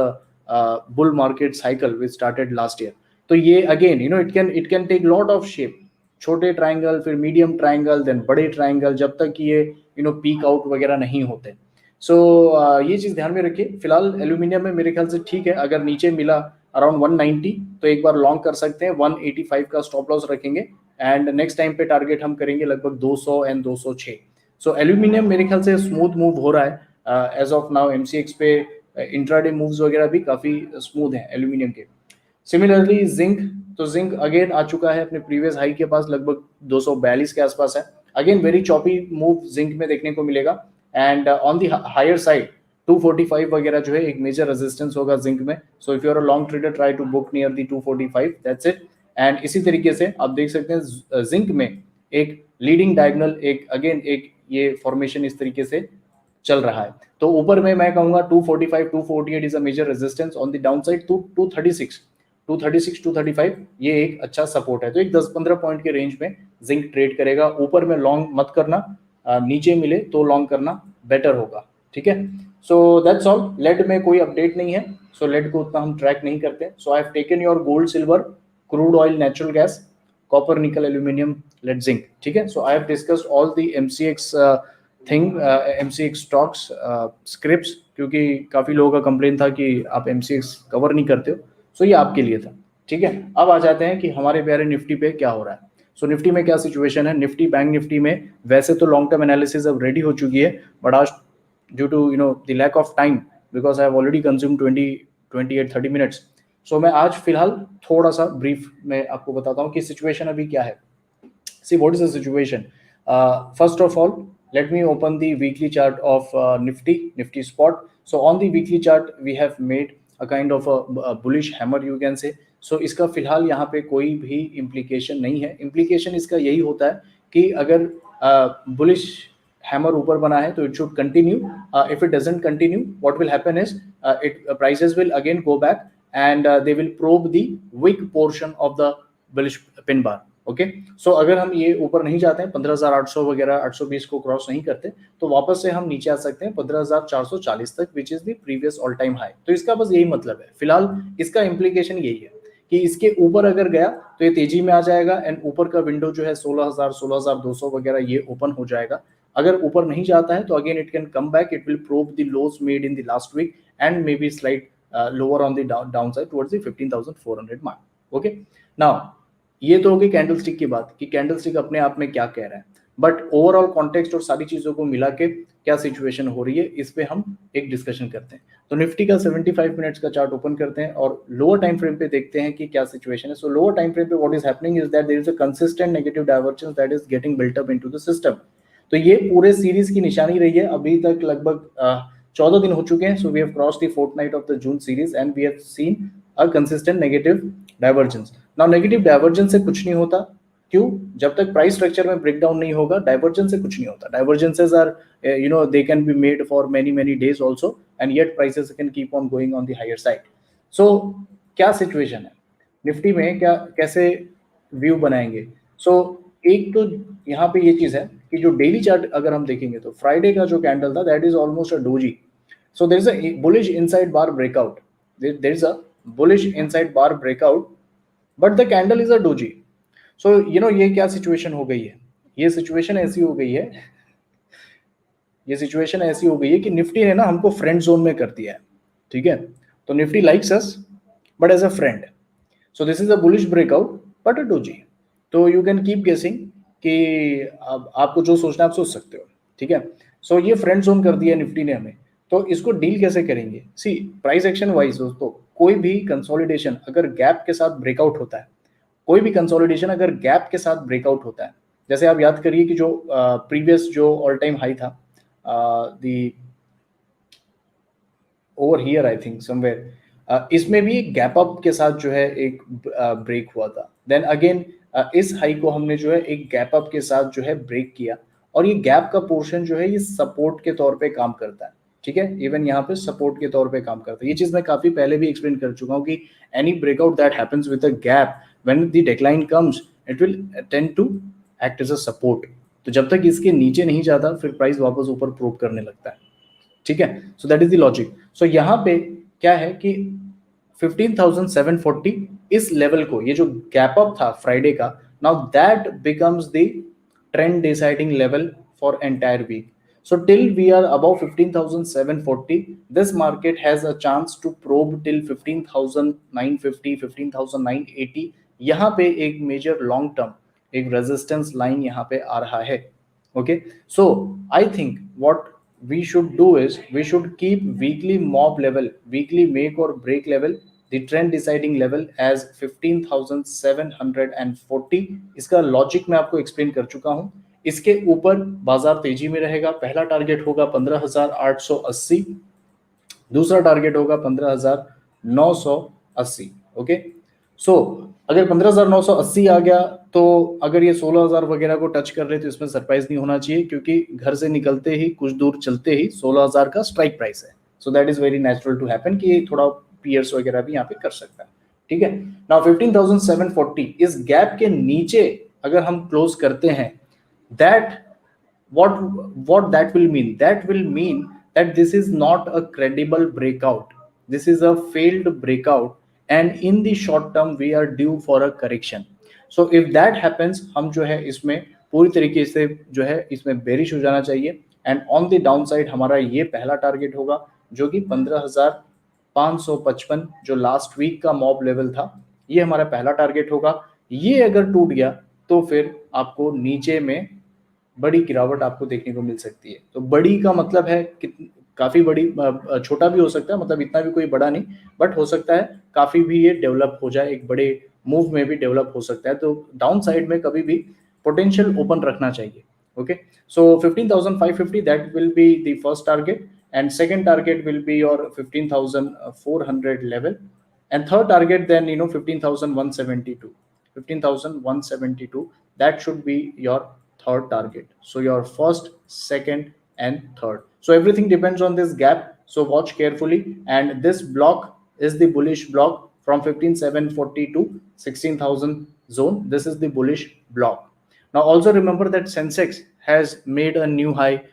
bull market cycle which started last year। तो ये again it can take lot of shape, छोटे triangle, फिर medium triangle, then बड़े triangle, जब तक ये peak out वगैरह नहीं होते। सो ये चीज ध्यान में रखिए। फिलहाल एल्यूमिनियम में मेरे ख्याल से ठीक है, अगर नीचे मिला अराउंड 190 तो एक बार लॉन्ग कर सकते हैं, 185 का स्टॉप लॉस रखेंगे एंड नेक्स्ट टाइम पे टारगेट हम करेंगे लगभग 200 एंड 206। सो एल्यूमिनियम मेरे ख्याल से स्मूथ मूव हो रहा है एज ऑफ नाउ। एमसीएक्स पे इंट्राडे मूव्स वगैरह भी काफी स्मूथ हैं एल्यूमिनियम के। सिमिलरली जिंक, तो जिंक अगेन आ चुका है अपने प्रीवियस हाई के पास, लगभग 242 के आसपास है। Again very choppy move zinc में देखने को मिलेगा and on the higher side 245 वगैरह जो है एक मेजर रेजिस्टेंस होगा जिंक में। So if you are a long trader try to book near the 245, that's it. And इसी तरीके से आप देख सकते हैं जिंक में एक लीडिंग डायगोनल, एक अगेन एक ये फॉर्मेशन इस तरीके से चल रहा है। तो ऊपर में मैं कहूंगा 245 248 is a major resistance, on the down side 236 235 ये एक अच्छा सपोर्ट है। तो एक 10-15 पॉइंट के रेंज में जिंक ट्रेड करेगा। ऊपर में लॉन्ग मत करना, नीचे मिले तो लॉन्ग करना बेटर होगा, ठीक है। So that's all. लेड में कोई अपडेट नहीं है, सो लेड को उतना हम ट्रैक नहीं करते। So I have taken your gold, silver, crude oil, natural gas, copper, nickel, aluminium, lead, zinc, ठीक है। So I have discussed all the MCX thing, MCX stocks, scripts, क्योंकि काफी लोगों का कंप्लेन था कि आप एमसीएक्स कवर नहीं करते हो, सो ये आपके लिए था, ठीक है। अब आ जाते हैं कि हमारे प्यारे निफ्टी पे क्या हो रहा है। सो निफ्टी में क्या सिचुएशन है। निफ्टी बैंक निफ्टी में वैसे तो लॉन्ग टर्म एनालिसिस अब रेडी हो चुकी है, बट आज due to the lack of time, because I have already consume 28-30 minutes, so मैं आज फिलहाल थोड़ा सा ब्रीफ में आपको बताता हूँ कि सिचुएशन अभी क्या है। See what is the situation. First of all, let me open the weekly chart of Nifty spot. So on the weekly chart we have made a kind of a bullish hammer, you can say. So इसका फिलहाल यहाँ पे कोई भी implication नहीं है। implication इसका यही होता है कि अगर bullish hammer ऊपर बना है तो it should continue. If it doesn't continue, what will happen is prices will again go back and they will probe the weak portion of the bullish pin bar. Okay, so अगर हम ये ऊपर नहीं जाते हैं 15,800 वगैरह 820 को क्रॉस नहीं करते, तो वापस से हम नीचे आ सकते हैं 15,440 तक, which is the previous all time high. तो इसका बस यही मतलब है फिलहाल, इसका इम्प्लीकेशन यही है कि इसके ऊपर अगर गया तो ये तेजी में आ जाएगा एंड ऊपर का विंडो जो है 16,000 16,200 वगैरह ये ओपन हो जाएगा। अगर ऊपर नहीं जाता है तो again it can come back, it will probe the lows made in the last week and may be slide lower on the down side towards the 15,400 mark. Okay, now ये तो होगी कैंडलस्टिक की बात कि कैंडलस्टिक अपने आप में क्या कह रहा है, बट ओवरऑल कॉन्टेक्स्ट और सारी चीजों को मिला के क्या सिचुएशन हो रही है इस पे हम एक डिस्कशन करते हैं। तो निफ्टी का 75 मिनट्स का चार्ट ओपन करते हैं और लोअर टाइम फ्रेम पे देखते हैं कि क्या सिचुएशन है। सो लोअर टाइम फ्रेम पे what is happening is that there is a consistent negative divergence that is getting built up into the system. तो ये पूरे सीरीज की निशानी रही है, अभी तक लगभग 14 दिन हो चुके हैं। So we have crossed the fortnight of the June series and we have seen a consistent negative divergence. Now negative divergence से कुछ नहीं होता, क्यों? जब तक प्राइस स्ट्रक्चर में ब्रेकडाउन नहीं होगा डाइवर्जेंस से कुछ नहीं होता। Divergences are they can be made for many days also and yet prices can keep on going on the higher side. So क्या सिचुएशन है निफ्टी में, क्या कैसे व्यू बनाएंगे? सो एक तो यहाँ पे ये चीज है कि जो डेली चार्ट अगर हम देखेंगे तो फ्राइडे का जो कैंडल था that is almost a doji. So there is a bullish inside bar breakout, there is a bullish inside bar breakout but the candle is a doji। so ये क्या situation हो गई है, ये सिचुएशन ऐसी हो गई है, ये सिचुएशन ऐसी हो गई है कि निफ्टी ने ना हमको फ्रेंड जोन में कर दिया है, ठीक है। तो Nifty likes us but as a friend. So this is a bullish breakout but a doji. तो यू कैन कीप गेसिंग कि आपको जो सोचना है आप सोच सकते हो, ठीक है। सो ये फ्रेंड जोन कर दिया निफ्टी ने हमें, तो इसको डील कैसे करेंगे? सी प्राइस एक्शन वाइज दोस्तों, कोई भी कंसोलिडेशन अगर गैप के साथ ब्रेकआउट होता है, कोई भी कंसोलिडेशन अगर गैप के साथ ब्रेकआउट होता है, जैसे आप याद करिए कि जो प्रीवियस जो ऑल टाइम हाई था the over here I think somewhere इसमें भी गैप अप के साथ जो है एक ब्रेक हुआ था। देन अगेन इस हाई को हमने जो है एक गैप अप के साथ जो है ब्रेक किया, और ये गैप का पोर्शन जो है ये सपोर्ट के तौर पे काम करता है, ठीक है, इवन यहाँ पे सपोर्ट के तौर पे काम करता है। ये चीज मैं काफी पहले भी एक्सप्लेन कर चुका हूँ कि any breakout that happens with a gap when the decline comes it will tend to act as a support. तो जब तक इसके नीचे नहीं जाता फिर प्राइस वापस ऊपर प्रूव करने लगता है, ठीक है। So that is the logic. So यहाँ पे क्या है कि 15,740 इस लेवल को, ये जो गैप अप था फ्राइडे का, now that becomes the trend deciding level for entire week. So till we are above 15,740, this market has a chance to probe till 15,950, 15,980। यहाँ पे एक मेजर लॉन्ग टर्म एक रेजिस्टेंस लाइन यहाँ पे आ रहा है। Okay, so I think what we should do is we should keep weekly mob level, weekly make or break level, the trend deciding level as 15,740। इसका logic मैं आपको explain कर चुका हूं। इसके ऊपर बाजार तेजी में रहेगा। पहला टारगेट होगा 15,880, दूसरा टारगेट होगा 15,980। ओके, सो अगर 15,980 आ गया तो अगर ये 16,000 वगैरह को टच कर रहे तो इसमें सरप्राइज नहीं होना चाहिए, क्योंकि घर से निकलते ही कुछ दूर चलते ही 16,000 का स्ट्राइक प्राइस है। So that is very natural to happen कि थोड़ा पीयर्स वगैरह भी यहाँ पे कर सकता है, ठीक है। नाउ 15,740 इस गैप के नीचे अगर हम क्लोज करते हैं, that what that will mean, that will mean that this is not a credible breakout, this is a failed breakout, and in the short term we are due for a correction. So if that happens, हम जो है इसमें पूरी तरीके से जो है इसमें बेरिश हो जाना चाहिए। And on the down side हमारा ये पहला टारगेट होगा जो कि 15,555 जो लास्ट वीक का मॉब लेवल था, ये हमारा पहला टारगेट होगा। ये अगर टूट गया तो फिर आपको नीचे में बड़ी गिरावट आपको देखने को मिल सकती है। तो बड़ी का मतलब है कि काफी बड़ी, छोटा भी हो सकता है, मतलब इतना भी कोई बड़ा नहीं, बट हो सकता है काफी भी ये डेवलप हो जाए, एक बड़े मूव में भी डेवलप हो सकता है। तो डाउन साइड में कभी भी पोटेंशियल ओपन रखना चाहिए। Okay, so 15,550 that will be the first target, and second target will be your 15,400 level, and third target then 15,172, 15,172, that should be your third target. So your first, second and third, so everything depends on this gap, so watch carefully. And this block is the bullish block from 15,740 to 16,000 zone. This is the bullish block. Now also remember that Sensex has made a new high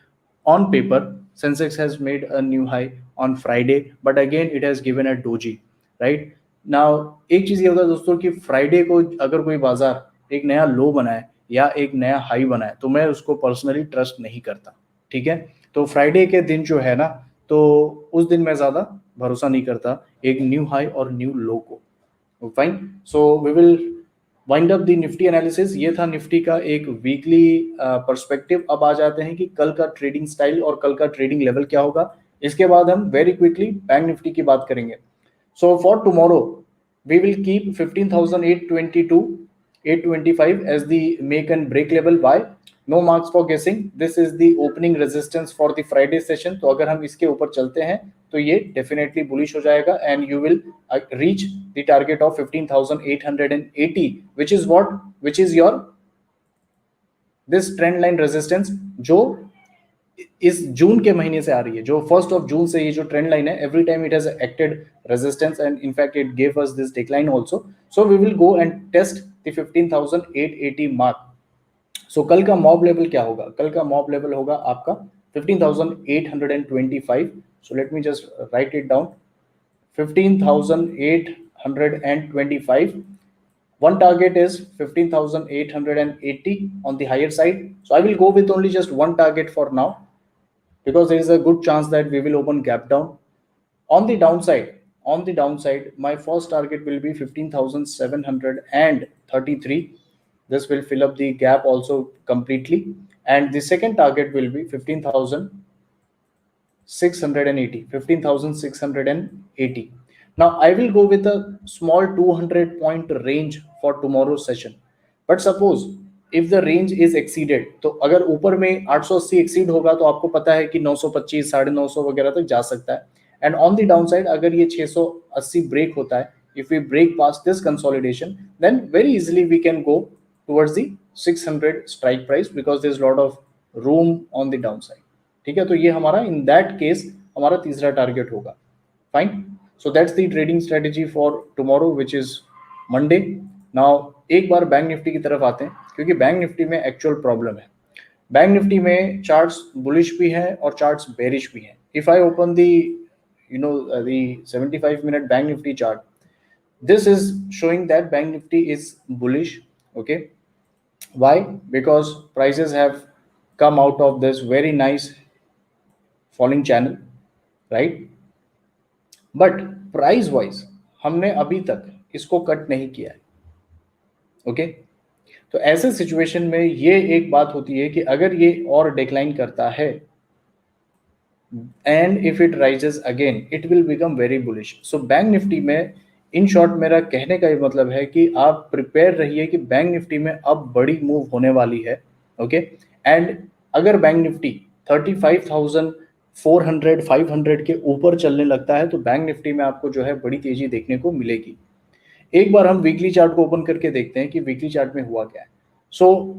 on paper. Sensex has made a new high on Friday, but again it has given a doji, right? Now एक चीज ये होता है दोस्तों कि Friday को अगर कोई बाजार एक नया लो बनाए या एक नया हाई बनाए तो मैं उसको पर्सनली ट्रस्ट नहीं करता, ठीक है। तो फ्राइडे के दिन जो है ना, तो उस दिन मैं ज्यादा भरोसा नहीं करता एक न्यू हाई और न्यू लो को। Fine, so we will wind up the Nifty analysis. ये था निफ्टी का एक वीकली पर्सपेक्टिव। अब आ जाते हैं कि कल का ट्रेडिंग स्टाइल और कल का ट्रेडिंग लेवल क्या होगा। इसके बाद हम वेरी क्विकली बैंक निफ्टी की बात करेंगे। So for tomorrow we will keep 15,822, 825 as the make and break level. Why? No marks for guessing. This is the opening resistance for the Friday session. तो अगर हम इसके ऊपर चलते हैं तो ये डेफिनेटली बुलिश हो जाएगा, and you will reach the target of 15,880, which is what? Which is your this trend line resistance जो इस जून के महीने से आ रही है, जो 1st of June से ये जो ट्रेंड लाइन है, every time it has acted resistance and in fact it gave us this decline also. So we will go and test the 15,880 mark. So कल का मॉब लेवल क्या होगा? कल का मॉब लेवल होगा आपका 15,825। सो let me just right it down, 15,825. One target is 15,880 on the higher side. So I will go with only just one target for now, because there is a good chance that we will open gap down. On the downside, my first target will be 15,733. This will fill up the gap also completely. And the second target will be 15,680, 15,680. Now I will go with a small 200 point range for tomorrow's session. But suppose if the range is exceeded, तो अगर ऊपर में 880 exceed होगा तो आपको पता है कि 925, 950 वगैरह तक जा सकता है। And on the down side अगर ये 680 ब्रेक होता है, if we break past this consolidation, then very easily we can go towards the 600 strike price because there's a lot of room on the downside. ठीक है, तो ये हमारा in that case हमारा तीसरा टारगेट होगा. Fine. So that's the trading strategy for tomorrow, which is Monday. Now एक बार bank Nifty की तरफ आते हैं, क्योंकि बैंक निफ्टी में एक्चुअल प्रॉब्लम है. बैंक निफ्टी में चार्ट्स बुलिश भी हैं और चार्ट्स बेरिश भी हैं. If I open the the 75-minute bank nifty chart, this is showing that bank nifty is bullish. Okay, why? Because prices have come out of this very nice falling channel, right? But price wise हमने अभी तक इसको cut नहीं किया है. Okay, तो ऐसे situation में ये एक बात होती है कि अगर ये और डिक्लाइन करता है and if it rises again it will become very bullish. So bank Nifty में इन शॉर्ट मेरा कहने का ये मतलब है कि आप प्रिपेयर रहिए कि बैंक निफ्टी में अब बड़ी मूव होने वाली है. ओके, एंड अगर बैंक निफ्टी 35,400 500 के ऊपर चलने लगता है तो बैंक निफ्टी में आपको जो है बड़ी तेजी देखने को मिलेगी. एक बार हम वीकली चार्ट को ओपन करके देखते हैं कि वीकली चार्ट में हुआ क्या है. So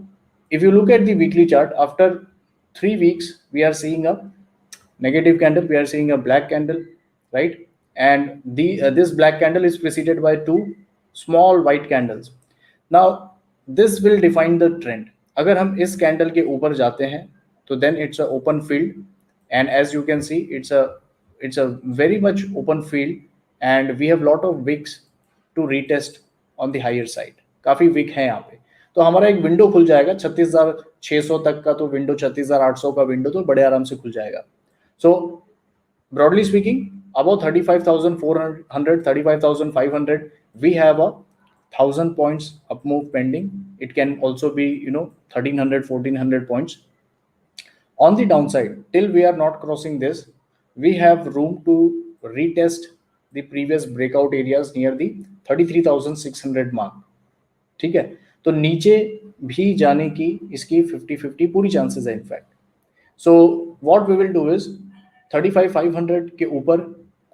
if you look at the weekly chart, after 3 weeks we are seeing a negative candle, we are seeing a black candle, right? And this black candle is preceded by 2 small white candles. Now this will define the trend. अगर हम इस candle के ऊपर जाते हैं तो then it's a open field, and as you can see it's a very much open field and we have lot of wicks to retest on the higher side. काफी Wick है यहाँ पे, तो हमारा एक विंडो खुल जाएगा 36,600 तक का, तो विंडो 36,800 का विंडो तो बड़े आराम से खुल जाएगा. So broadly speaking, above 35,400, 35,500, we have a 1,000 points up move pending. It can also be 1,300, 1,400 points. On the downside, till we are not crossing this, we have room to retest the previous breakout areas near the 33,600 mark. ठीक है, तो नीचे भी जाने की इसकी 50-50 पूरी chances है in fact. So what we will do is 35,500 के ऊपर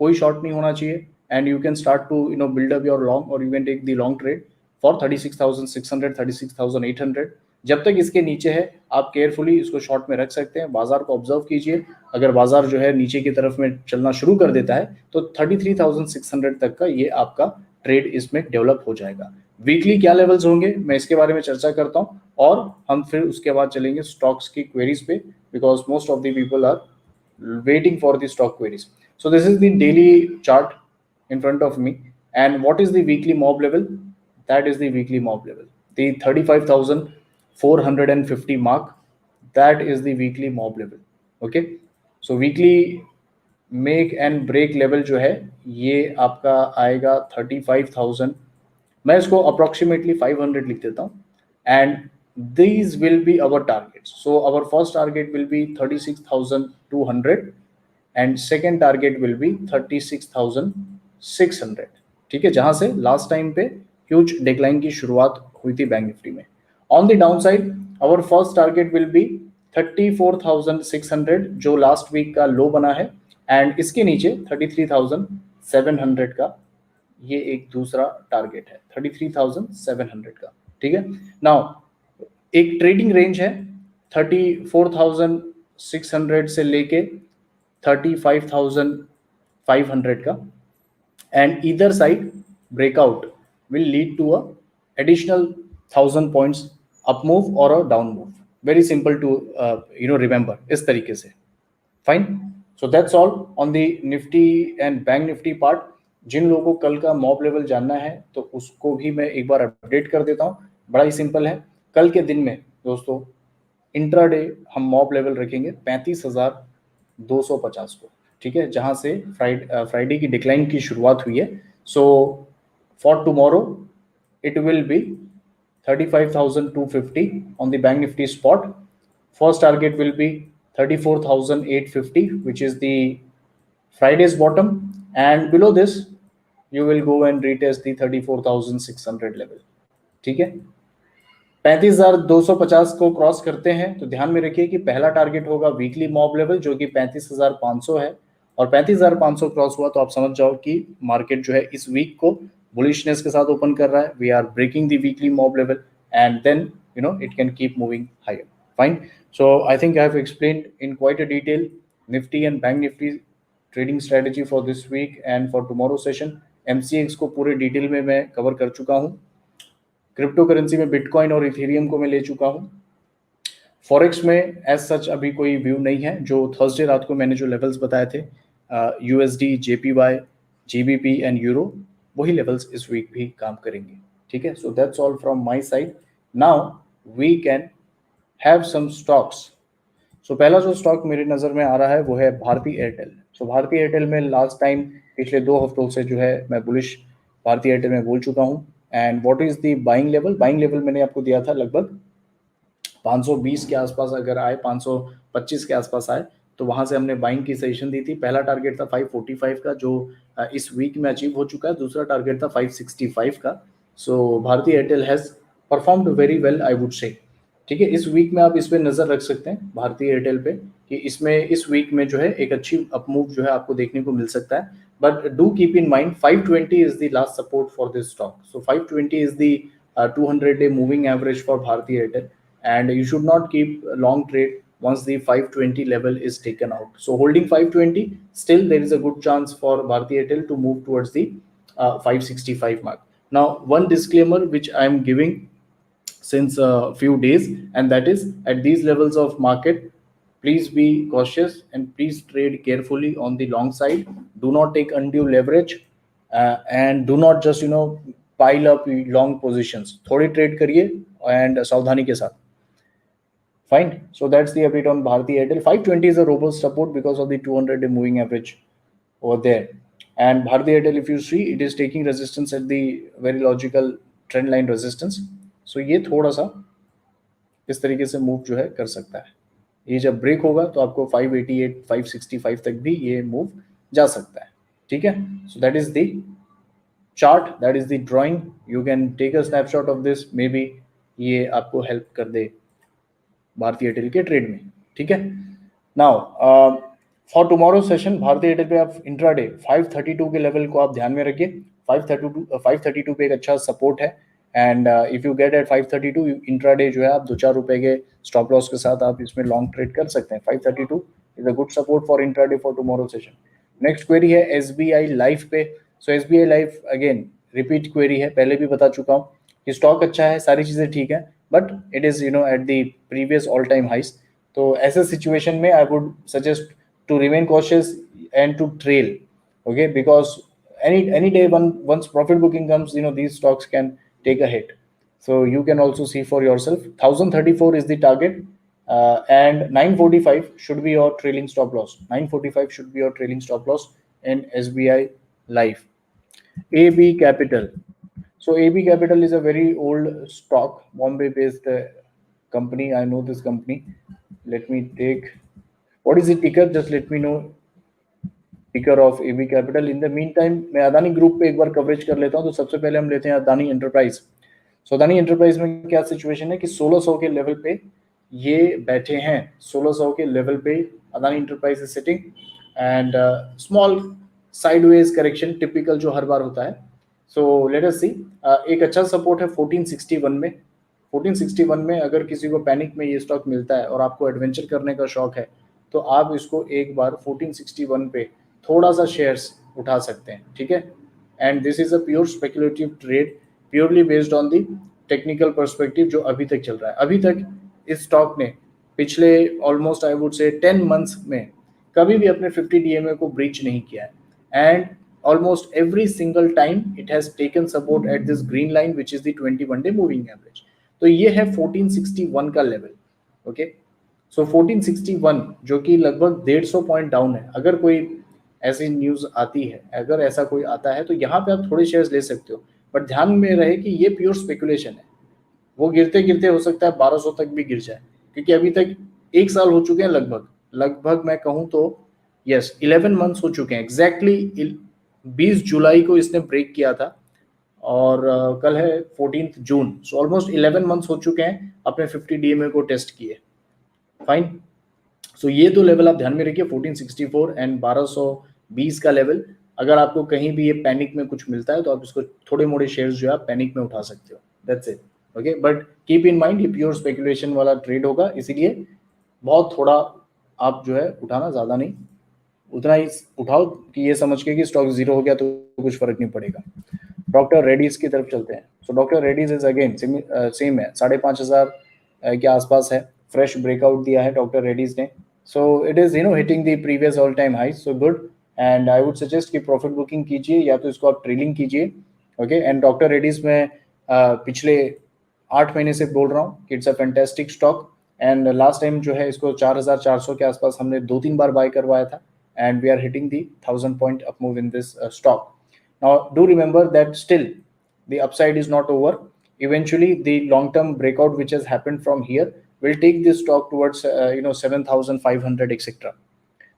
कोई शॉर्ट नहीं होना चाहिए, and you can start to build up your long, or you can take the long trade for 36,600, 36,800. जब तक इसके नीचे है आप केयरफुली इसको शॉर्ट में रख सकते हैं. बाजार को ऑब्जर्व कीजिए, अगर बाजार जो है नीचे की तरफ में चलना शुरू कर देता है तो 33,600 तक का ये आपका ट्रेड इसमें डेवलप हो जाएगा. वीकली क्या लेवल्स होंगे मैं इसके बारे में चर्चा करता हूं, और हम फिर उसके बाद चलेंगे स्टॉक्स की क्वेरीज पे, because most of the people are waiting for the stock queries. So this is the daily chart in front of me, and what is the weekly mob level? That is the weekly mob level, the 35,450 mark. That is the weekly mob level. Okay, so weekly make and break level जो है ये आपका आएगा 35,000. मैं इसको approximately 500 लिख देता हूँ, and these will be our targets. So our first target will be 36,200 and second target will be 36,600. ठीक है, जहां से लास्ट टाइम पे ह्यूज डिक्लाइन की शुरुआत हुई थी बैंक निफ्टी में. On the down side our first target will be 34,600 जो लास्ट वीक का लो बना है, एंड इसके नीचे 33,700 का ये एक दूसरा टारगेट है, 33,700 का. ठीक है, नाउ एक ट्रेडिंग रेंज है 34,600 से लेके 35,500 का, and either side breakout will lead to a additional 1,000 points up move और a down move. Very simple to remember, इस तरीके से. Fine, so that's all on the Nifty and bank Nifty part. जिन लोगों को कल का मॉब लेवल जानना है तो उसको भी मैं एक बार अपडेट कर देता हूँ. बड़ा ही सिंपल है, कल के दिन में दोस्तों इंट्राडे हम मॉब लेवल रखेंगे 35,250 को. ठीक है, जहां से फ्राइडे की डिक्लाइन की शुरुआत हुई है. सो for tomorrow it will B 35,250 on the bank Nifty spot. First target will B 34,850 which is the Friday's bottom, and below this you will go and retest the 34,600 level. ठीक है, 35,250 को cross करते हैं तो ध्यान में रखिए कि पहला टारगेट होगा वीकली मॉब लेवल जो कि 35,500 है, और 35,500 क्रॉस हुआ तो आप समझ जाओ कि मार्केट जो है इस वीक को बुलिशनेस के साथ ओपन कर रहा है. We are breaking the weekly mob level and then it can keep moving higher. Fine. So I think I have explained in quite a detail Nifty and Bank Nifty trading strategy for this week and for tomorrow session. MCX को पूरे detail में मैं cover कर चुका हूँ. Crypto currency में bitcoin और Ethereum को मैं ले चुका हूँ. फॉरेक्स में एज सच अभी कोई व्यू नहीं है. जो थर्सडे रात को मैंने जो लेवल्स बताए थे USD, JPY, GBP and euro, वही लेवल्स इस वीक भी काम करेंगे. ठीक है. So that's all from my side. Now we can have some stocks. So पहला जो स्टॉक मेरी नज़र में आ रहा है वो है भारती एयरटेल. सो भारती एयरटेल में लास्ट टाइम पिछले 2 हफ्तों से जो है मैं बुलिश भारती एयरटेल में बोल चुका हूँ. And what is the buying level? Buying level मैंने आपको दिया था लगभग 520 के आसपास अगर आए, 525 के आसपास आए तो वहां से हमने बाइंग की सजेशन दी थी. पहला टारगेट था 545 का जो इस वीक में अचीव हो चुका है. दूसरा टारगेट था 565 का. So Bharti Airtel has performed very well I would say. ठीक है. इस वीक में आप इस पे नजर रख सकते हैं भारतीय एयरटेल पे कि इसमें इस वीक में जो है एक अच्छी अपमूव जो है आपको देखने को मिल सकता है. But do keep in mind 520 is the last support for this stock. So 520 is the 200-day moving average for Bharti Airtel, and you should not keep a long trade once the 520 level is taken out. So holding 520, still there is a good chance for Bharti Airtel to move towards the 565 mark. Now, one disclaimer which I am giving since a few days, and that is at these levels of market, please be cautious and please trade carefully on the long side. Do not take undue leverage and do not just pile up long positions. थोड़ी trade करिए and सावधानी के साथ. Fine. So that's the update on Bharti Airtel. 520 is a robust support because of the 200-day moving average over there. And Bharti Airtel, if you see, it is taking resistance at the very logical trend line resistance. So ये थोड़ा सा इस तरीके से move जो है कर सकता है. ये जब ब्रेक होगा तो आपको 588, 565 तक भी ये मूव जा सकता है. ठीक है. So that is the chart, that is the drawing. You can take a snapshot of this. Maybe ये आपको हेल्प कर दे भारतीय एयरटेल के ट्रेड में. ठीक है. नाउ फॉर टुमारो सेशन भारतीय एयरटेल पे आप इंट्राडे 532 के लेवल को आप ध्यान में रखिए. 532 पे एक अच्छा सपोर्ट है. And if you get at 532 intraday जो है आप 2-4 रुपए के स्टॉप लॉस के साथ आप इसमें लॉन्ग ट्रेड कर सकते हैं. 532 is a good support for intraday for tomorrow session. Next query है एसबीआई लाइफ पे. So SBI life again repeat query है, पहले भी बता चुका हूँ कि स्टॉक अच्छा है, सारी चीजें ठीक है, but it is at the previous all time highs. तो ऐसे सिचुएशन में I would suggest to remain cautious and to trail, okay, because any day once profit booking comes, these stocks can take a hit. So you can also see for yourself. 1034 is the target, and 945 should be your trailing stop loss. 945 should be your trailing stop loss in SBI Life. AB Capital. So AB Capital is a very old stock, Bombay based company. I know this company. Let me take, what is the ticker? Just let me know ticker of AB Capital. In the meantime, मैं Adani group पे एक बार coverage कर लेता हूँ. तो सबसे पहले हम लेते हैं अदानी एंटरप्राइज. सो अदानी एंटरप्राइज में क्या सिचुएशन है कि 1600 के लेवल पे ये बैठे हैं. 1600 के लेवल पे Adani enterprise is sitting and small sideways correction typical जो हर बार होता है. सो लेट अस सी. एक अच्छा सपोर्ट है 1461 में. 1461 में अगर किसी को पैनिक में ये स्टॉक मिलता है और आपको एडवेंचर करने का शौक है तो आप इसको एक बार 1461 पे थोड़ा सा शेयर्स उठा सकते हैं. ठीक है. And this is a pure speculative trade, purely based on the technical perspective जो अभी तक चल रहा है. अभी तक इस स्टॉक ने पिछले ऑलमोस्ट आई वुड से 10 मंथ्स में कभी भी अपने 50 DMA को ब्रीच नहीं किया है. And almost every single time it has taken support at this green line which is the 21-day moving average. तो ये है 1461 का लेवल. ओके. सो 1461 जो कि लगभग 150 पॉइंट डाउन है. अगर कोई ऐसी न्यूज आती है, अगर ऐसा कोई आता है तो यहाँ पे आप थोड़े शेयर्स ले सकते हो, बट ध्यान में रहे कि ये प्योर स्पेकुलेशन है. वो गिरते गिरते हो सकता है 1200 तक भी गिर जाए, क्योंकि अभी तक 1 साल हो चुके हैं लगभग मैं कहूँ तो यस 11 मंथ्स हो चुके हैं. एग्जैक्टली 20 जुलाई को इसने ब्रेक किया था और कल है 14 जून. सो ऑलमोस्ट 11 मंथ्स हो चुके हैं अपने 50 DMA को टेस्ट किए. फाइन. सो ये दो लेवल आप ध्यान में रखिए, 1464 एंड 1220 का लेवल। अगर आपको कहीं भी ये पैनिक में कुछ मिलता है तो आप इसको थोड़े मोड़े शेयर्स जो है पैनिक में उठा सकते हो, that's it. Okay, but keep in mind ये प्योर स्पेकुलेशन वाला ट्रेड होगा, इसीलिए बहुत थोड़ा आप जो है उठाना, ज्यादा नहीं, उतना ही उठाओ कि ये समझ के कि स्टॉक जीरो हो गया तो कुछ फर्क नहीं पड़ेगा। डॉक्टर रेड्डीज की तरफ चलते हैं। So doctor Reddy's is again same है, 5,500 के आसपास है, फ्रेश ब्रेकआउट दिया है डॉक्टर रेड्डीज ने। So it is hitting the previous all time high, so good. And I would suggest कि प्रॉफिट बुकिंग कीजिए या तो इसको आप ट्रेलिंग कीजिए। ओके, एंड डॉक्टर रेड्डीज में पिछले 8 महीने से बोल रहा हूँ कि it's a fantastic stock. And last time जो है इसको 4,400 के आसपास हमने 2-3 बार बाय करवाया था, and we are hitting the 1,000 point up move in this stock. Now do remember that still the upside is not over. Eventually the long term breakout which has happened from here will take this stock towards 7,500 etc.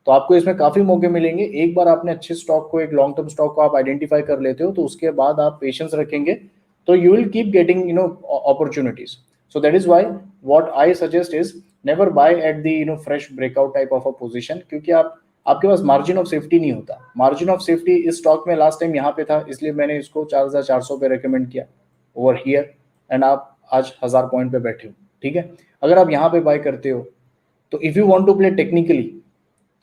तो आपको इसमें काफी मौके मिलेंगे। एक बार आपने अच्छे stock को, एक लॉन्ग टर्म स्टॉक को आप आइडेंटिफाई कर लेते हो तो उसके बाद आप पेशेंस रखेंगे तो you will keep getting opportunities. So that is why what I suggest is never by at the fresh breakout type of a position, क्योंकि आपके पास मार्जिन ऑफ सेफ्टी नहीं होता। मार्जिन ऑफ सेफ्टी इस स्टॉक में last time यहाँ पे था, इसलिए मैंने इसको 4,400 पे रेकमेंड किया ओवर हियर, एंड आप आज 1,000 पॉइंट पे बैठे हो। ठीक है, अगर आप यहाँ पे बाय करते हो तो if you want to play technically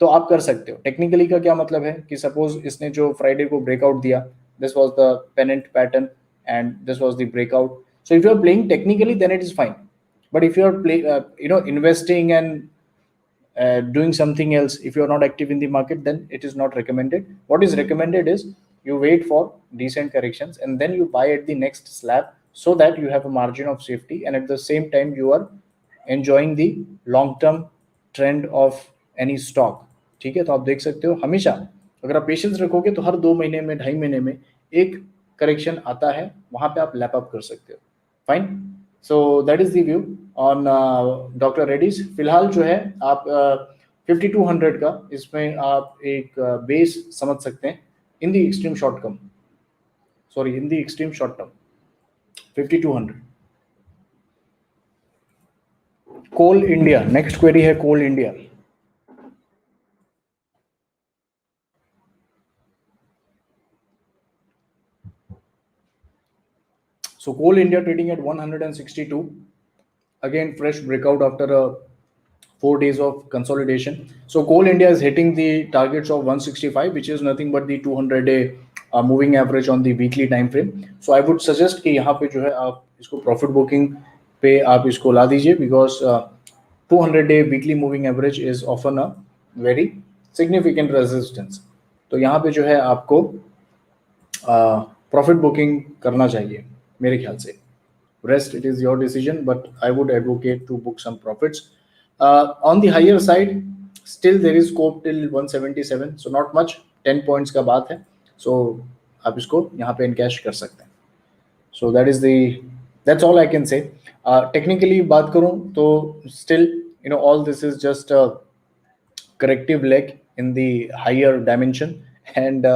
तो आप कर सकते हो। टेक्निकली का क्या मतलब है कि सपोज इसने जो फ्राइडे को ब्रेकआउट दिया, this was the pennant pattern and this was the breakout. So if you are playing technically then it is fine, but if you are investing and doing something else, if you are not active in the market, then it is not recommended. What is recommended is you wait for decent corrections and then you buy at the next slab, so that you have a margin of safety and at the same time you are enjoying the long term trend of any stock। ठीक है, तो आप देख सकते हो हमेशा अगर आप पेशेंस रखोगे तो हर 2 महीने में, 2.5 महीने में एक करेक्शन आता है, वहां पे आप लैप अप कर सकते हो। Fine, so that is the view on doctor Reddy's. फिलहाल जो है आप 5200 का इसमें आप एक बेस समझ सकते हैं in the extreme short term, sorry in the extreme short term 5200। Coal India, next query है Coal India. So Coal India trading at 162. Again, fresh breakout after 4 days of consolidation. So Coal India is hitting the targets of 165, which is nothing but the 200-day moving average on the weekly time frame. So I would suggest कि यहाँ पे जो है आप इसको profit booking पे आप इसको ला दीजिए, because 200-day weekly moving average is often a very significant resistance. तो यहाँ पे जो है आपको प्रॉफिट बुकिंग करना चाहिए मेरे ख्याल से। Rest it is your decision, but I would advocate to book some profits. On the higher side, still there is scope till 177, so not much, 10 points का बात है। So आप इसको यहाँ पे इनकैश कर सकते हैं। So that's all I can say. Technically बात करूँ तो still all this is just a corrective leg in the higher dimension, and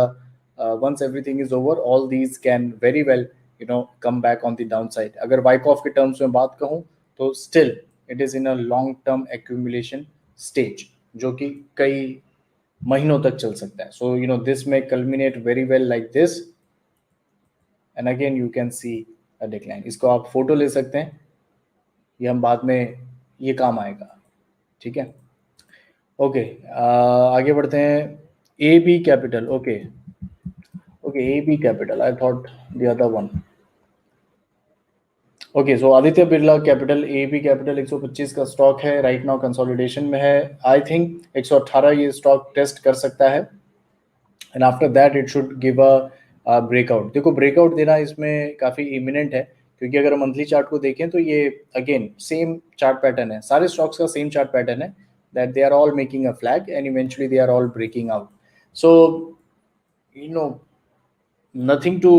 once everything is over, all these can very well come back on the downside. अगर Wyckoff के terms में बात कहूँ तो still it is in a long term accumulation stage जो कि कई महीनों तक चल सकता है। So this may culminate very well like this, and again you can see a decline। इसको आप फोटो ले सकते हैं, ये हम बाद में ये काम आएगा। ठीक है, ओके आगे बढ़ते हैं। A B capital, okay A B capital, I thought the other one. Okay, so Aditya Birla capital, A B capital 125 का स्टॉक है, राइट नाउ कंसोलिडेशन में है। आई थिंक 118 ये स्टॉक टेस्ट कर सकता है, and after that it should give a breakout. देखो breakout देना इसमें काफ़ी इमिनेंट है, क्योंकि अगर मंथली चार्ट को देखें तो ये अगेन सेम चार्ट पैटर्न है, सारे स्टॉक्स का सेम चार्ट पैटर्न है, that they are all making a flag and eventually they are all breaking out. So nothing to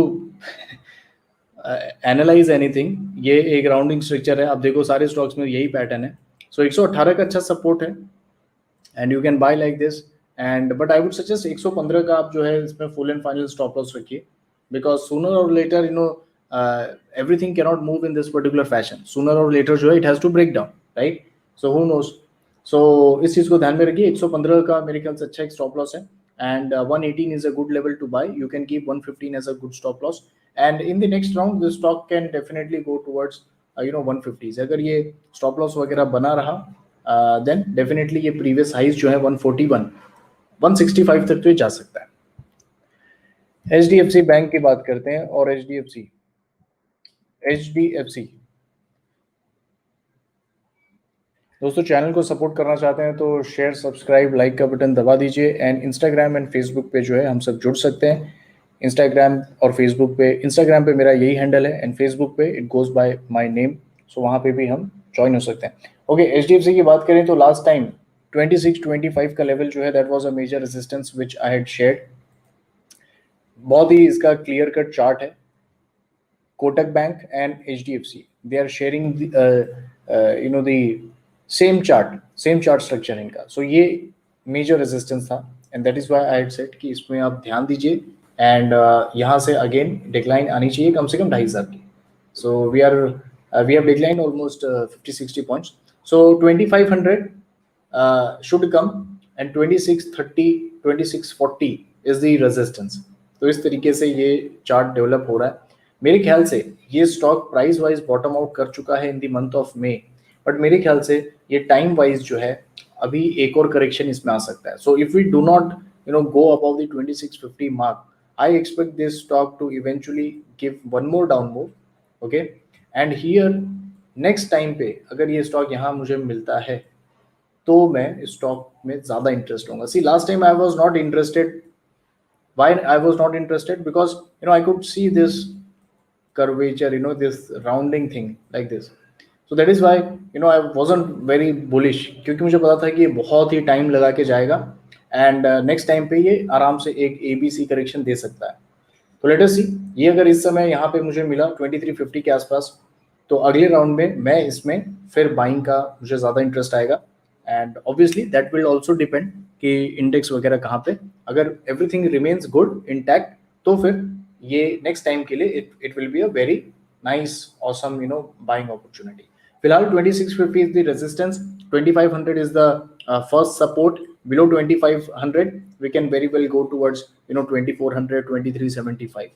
analyze anything, ये एक राउंडिंग स्ट्रक्चर है। आप देखो सारे स्टॉक्स में यही पैटर्न है। सो 118 का अच्छा सपोर्ट है and you can buy like this, and but I would suggest 115 का आप जो है इसमें full and final stop loss रखिए, बिकॉज सूनर और letter everything cannot move in this particular fashion. Sooner or later जो है it has to break down, right? So who knows? सो इस चीज को ध्यान में रखिए। 115 का मेरे ख्याल से अच्छा एक स्टॉप लॉस है, and 118 is a good level to buy. You can keep 115 as a good stop loss, and in the next round the stock can definitely go towards 150s. अगर ये स्टॉप लॉस वगैरह बना रहा then definitely ये previous highs जो है 141 165 तक तो जा सकता है। HDFC बैंक की बात करते हैं, और HDFC दोस्तों चैनल को सपोर्ट करना चाहते हैं तो शेयर, सब्सक्राइब, लाइक का बटन दबा दीजिए, एंड इंस्टाग्राम एंड फेसबुक पे जो है हम सब जुड़ सकते हैं। इंस्टाग्राम और फेसबुक पे, इंस्टाग्राम पे मेरा यही हैंडल है, एंड फेसबुक पे it goes by my name, so वहाँ पे भी हम ज्वाइन हो सकते हैं। ओके, HDFC की बात करें तो लास्ट टाइम 26-25 का लेवल जो है that was a major resistance which I had shared. बहुत ही इसका क्लियर कट चार्ट है। Kotak bank and HDFC, they are sharing the same chart structure इनका। सो ये मेजर रेजिस्टेंस था, and that is why I had said कि इसमें आप ध्यान दीजिए, एंड यहाँ से अगेन डिक्लाइन आनी चाहिए कम से कम 2,500 की। So we have decline almost 50-60 points, so 2,500 should come, and 2630 2640 is the resistance. तो इस तरीके से ये चार्ट डेवलप हो रहा है। मेरे ख्याल से ये stock price wise bottom out कर चुका है in the month of May, but मेरे ख्याल से ये टाइम वाइज जो है अभी एक और करेक्शन इसमें आ सकता है। So if we do not go above the 2650 mark, I expect this stock to eventually give one more down move. Okay, and here next time पे अगर ये स्टॉक यहाँ मुझे मिलता है तो मैं इस स्टॉक में ज्यादा इंटरेस्ट होगा। See last time I was not interested. Why I was not interested? Because I could see this curvature, this rounding thing like this. So that is why I wasn't very bullish, क्योंकि मुझे पता था कि ये बहुत ही time लगा के जाएगा, एंड नेक्स्ट टाइम पे ये आराम से एक ABC करेक्शन दे सकता है। तो लेट अस सी, ये अगर इस समय यहाँ पे मुझे मिला 2350 के आसपास, तो अगले राउंड में मैं इसमें फिर बाइंग का मुझे ज़्यादा इंटरेस्ट आएगा, and obviously that will also depend कि इंडेक्स वगैरह कहाँ पे, अगर एवरीथिंग रिमेन्स गुड इंटैक्ट तो फिर ये नेक्स्ट टाइम के लिए it will be a very nice awesome buying opportunity. फिलहाल 2650 is the resistance, 2500 is the first support. Below 2500 we can very well go towards 2400 2375।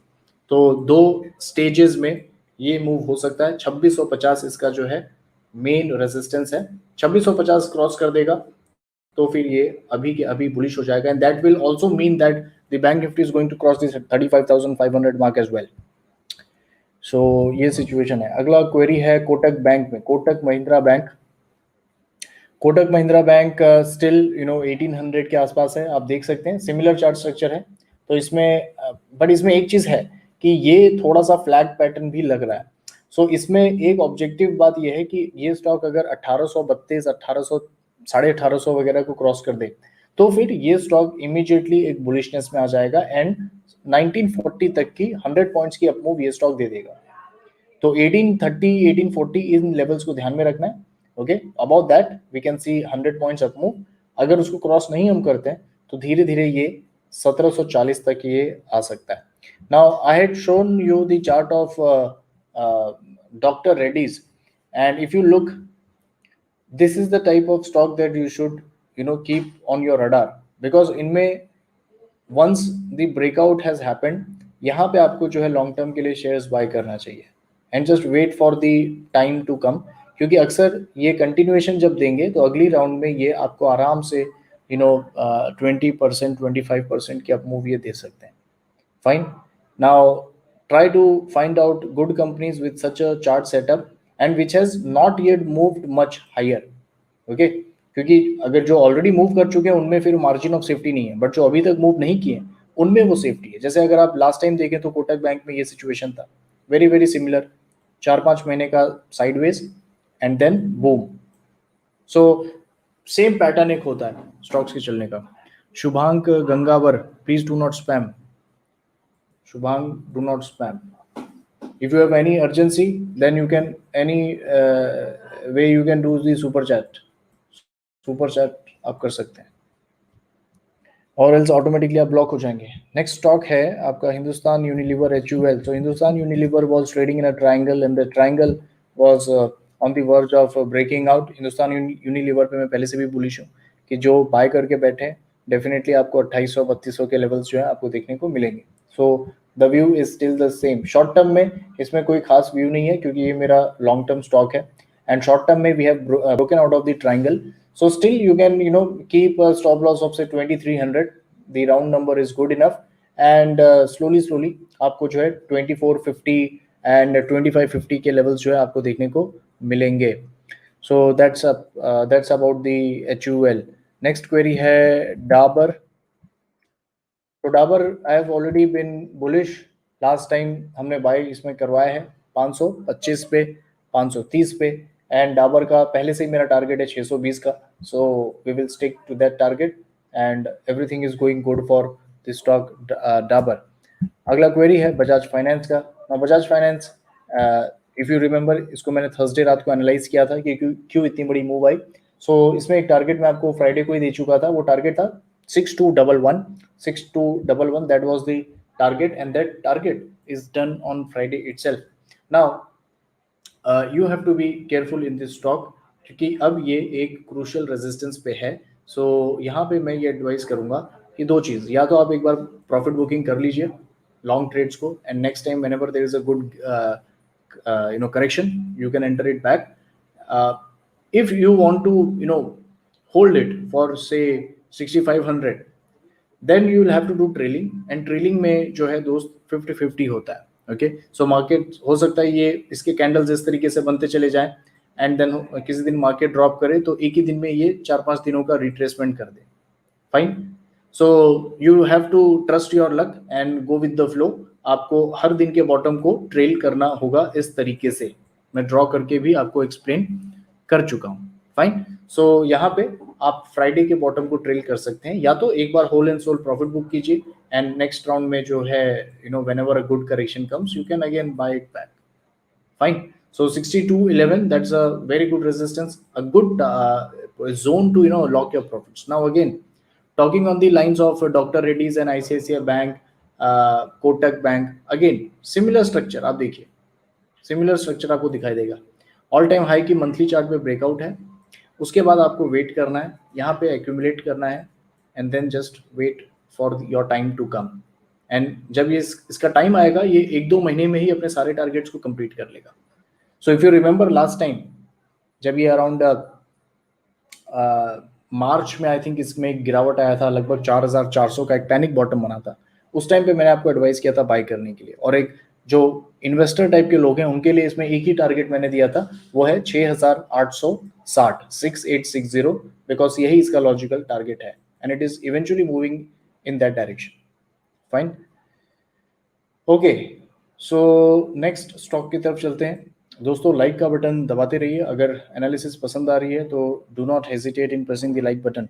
तो दो स्टेजेस में ये मूव हो सकता है। 2650 इसका जो है मेन रेजिस्टेंस है, 2650 क्रॉस कर देगा तो फिर ये अभी के अभी बुलिश हो जाएगा, and that will also mean that the bank Nifty is going to cross this 35,500 mark as well. So ये सिचुएशन है। अगला क्वेरी है कोटक बैंक में, Kotak Mahindra bank. Kotak Mahindra bank still 1800 के आसपास है, आप देख सकते हैं सिमिलर चार्ट स्ट्रक्चर है। तो इसमें बट इसमें एक चीज है कि ये थोड़ा सा फ्लैग पैटर्न भी लग रहा है। सो इसमें एक ऑब्जेक्टिव बात यह है कि ये स्टॉक अगर 1832 1800 1850 वगैरह को क्रॉस कर दे तो फिर ये स्टॉक इमीडिएटली एक बुलिशनेस में आ जाएगा, एंड 1940 तक की 100 पॉइंट्स की अपमूव ये स्टॉक दे देगा। तो 1830 1840 इन लेवल्स को ध्यान में रखना है। Okay, about that we can see 100 points upmove. अगर उसको क्रॉस नहीं हम करते हैं तो धीरे धीरे ये 1740 तक ये आ सकता है। Now I had shown you the chart of doctor Reddy's, and if you look, this is the type of stock that you should keep on your radar, because इनमें once the breakout has happened, यहाँ पे आपको जो है long term के लिए shares buy करना चाहिए, and just wait for the time to come, क्योंकि अक्सर ये कंटिन्यूएशन जब देंगे तो अगली राउंड में ये आपको आराम से 20% 25% की अपमूव ये दे सकते हैं। Fine, now try to find out good companies with such a chart setup and which has not yet moved much higher. Okay, क्योंकि अगर जो ऑलरेडी मूव कर चुके हैं उनमें फिर मार्जिन ऑफ सेफ्टी नहीं है, बट जो अभी तक मूव नहीं किए उनमें वो सेफ्टी है। जैसे अगर आप लास्ट टाइम देखें तो कोटक बैंक में ये सिचुएशन था, वेरी वेरी सिमिलर, 4-5 महीने का sideways and then boom. So same pattern एक होता है स्टॉक्स के चलने का। Shubhang Gangawar, please do not spam. Shubhang, do not spam. If you have any urgency, then you can way you can do the super chat. Super chat आप कर सकते हैं, और else automatically आप ब्लॉक हो जाएंगे। नेक्स्ट स्टॉक है आपका Hindustan Unilever HUL। So Hindustan Unilever was trading in a triangle, and the triangle was on the verge of breaking out. Hindustan Unilever पे मैं पहले से भी बुलिश हूँ कि जो बाय करके बैठे हैं डेफिनेटली आपको 2800-3200 के लेवल्स जो है आपको देखने को मिलेंगे। So the view is still the same. Short term में इसमें कोई खास व्यू नहीं है क्योंकि ये मेरा लॉन्ग टर्म स्टॉक है, एंड शॉर्ट टर्म में we have broken out of the triangle. So still you can keep a stop loss of say 2300, the round number is good enough, and slowly आपको जो है 2450 and 2550 के levels जो है आपको देखने को मिलेंगे। So that's about the HUL। Next query है डाबर। तो डाबर आई have already been bullish. Last time हमने बाय इसमें करवाया है 525 पे, 530 पे, एंड डाबर का पहले से ही मेरा टारगेट है 620 का। So we will stick to that target and everything is going good for the stock Dabur. अगला क्वेरी है बजाज फाइनेंस का। Bajaj finance, if you remember, इसको मैंने थर्सडे रात को एनालाइज किया था कि क्यों इतनी बड़ी मूव आई। सो इसमें एक टारगेट मैं आपको फ्राइडे को ही दे चुका था। वो टारगेट था 6211, that was the target, and that target is done on Friday itself. Now you have to be careful in this stock क्योंकि अब ये एक क्रूशियल रेजिस्टेंस पे है। सो यहाँ पे मैं ये एडवाइस करूंगा कि दो चीज़, या तो आप एक बार प्रॉफिट बुकिंग कर लीजिए लॉन्ग ट्रेड्स को, and next time whenever there is a good correction you can enter it back. If you want to hold it for say 6500, then you will have to do trailing, and trailing में जो है दोस्त 50-50 होता है। Okay, so market हो सकता है ये इसके कैंडल्स इस तरीके से बनते चले जाएं, एंड देन किसी दिन मार्केट ड्रॉप करे तो एक ही दिन में ये 4-5 दिनों का रिट्रेसमेंट कर दे। Fine, so you have to trust your luck and go with the flow. आपको हर दिन के बॉटम को ट्रेल करना होगा इस तरीके से। मैं ड्रॉ करके भी आपको एक्सप्लेन कर चुका हूँ। फाइन, सो यहाँ पे आप फ्राइडे के बॉटम को ट्रेल कर सकते हैं, या तो एक बार whole and sole profit book कीजिए, एंड नेक्स्ट राउंड में जो है whenever a good correction comes you can again buy it back. Fine, so 6211, that's a very good resistance, a good zone to lock your profits. Now again, talking on the lines of Dr. Reddy's and ICICI Bank, Kotak Bank, again similar structure आप देखिए, similar structure आपको दिखाई देगा। All time high की monthly chart पे breakout है, उसके बाद आपको वेट करना है, यहाँ पे एक्यूमुलेट करना है, and then just wait for your time to come. And जब ये इसका टाइम आएगा, ये 1-2 महीने में ही अपने सारे टारगेट्स को कंप्लीट कर लेगा। सो if you remember last time जब ये अराउंड मार्च में आई थिंक इसमें एक गिरावट आया था, लगभग 4400 का एक पैनिक बॉटम बना था। उस टाइम पे मैंने आपको एडवाइस किया था बाय करने के लिए, और एक जो इन्वेस्टर टाइप के लोग हैं उनके लिए इसमें एक ही टारगेट मैंने दिया था, वो है 6860, 6860, बिकॉज यही इसका लॉजिकल टारगेट है, and it is eventually moving in that direction. Fine, okay, so next stock की तरफ चलते हैं। दोस्तों लाइक का बटन दबाते रहिए, अगर एनालिसिस पसंद आ रही है तो do not hesitate in pressing the like button.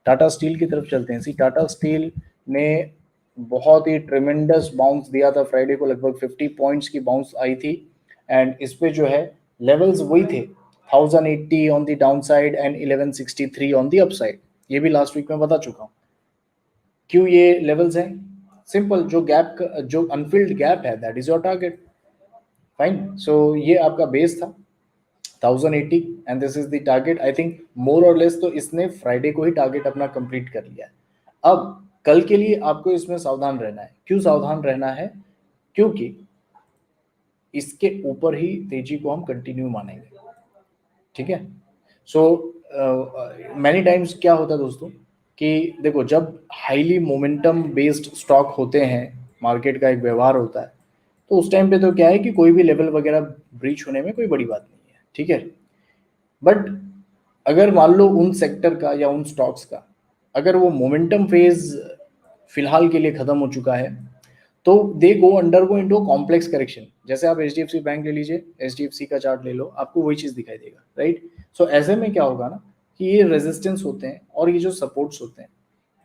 Tata steel की तरफ चलते हैं। सी, टाटा स्टील ने बहुत ही ट्रेमेंडस बाउंस दिया था फ्राइडे को, लगभग 50 पॉइंट्स की बाउंस आई थी, एंड इस पे जो है लेवल्स वही थे 1080 on the down side and 1163 on the upside. ये भी लास्ट वीक में बता चुका हूँ क्यों ये लेवल्स हैं। सिंपल, जो गैप, जो अनफिल्ड गैप है, that is your target. Fine, so ये आपका बेस था 1080 and this is the target. I think more or less तो इसने फ्राइडे को ही टारगेट अपना कंप्लीट कर लिया है। अब कल के लिए आपको इसमें सावधान रहना है। क्यों सावधान रहना है? क्योंकि इसके ऊपर ही तेजी को हम कंटिन्यू मानेंगे। ठीक है, सो मैनी टाइम्स क्या होता है दोस्तों कि देखो, जब हाईली मोमेंटम बेस्ड स्टॉक होते हैं, मार्केट का एक व्यवहार होता है, तो उस टाइम पे तो क्या है कि कोई भी लेवल वगैरह ब्रीच होने में कोई बड़ी बात नहीं है। ठीक है, बट अगर मान लो उन सेक्टर का या उन स्टॉक्स का अगर वो मोमेंटम फेज फिलहाल के लिए खत्म हो चुका है, तो दे गो अंडरगो इनटू कॉम्प्लेक्स करेक्शन। जैसे आप HDFC बैंक ले लीजिए, HDFC का चार्ट ले लो, आपको वही चीज दिखाई देगा, राइट। सो ऐसे में क्या होगा ना कि ये रेजिस्टेंस होते हैं और ये जो सपोर्ट्स होते हैं,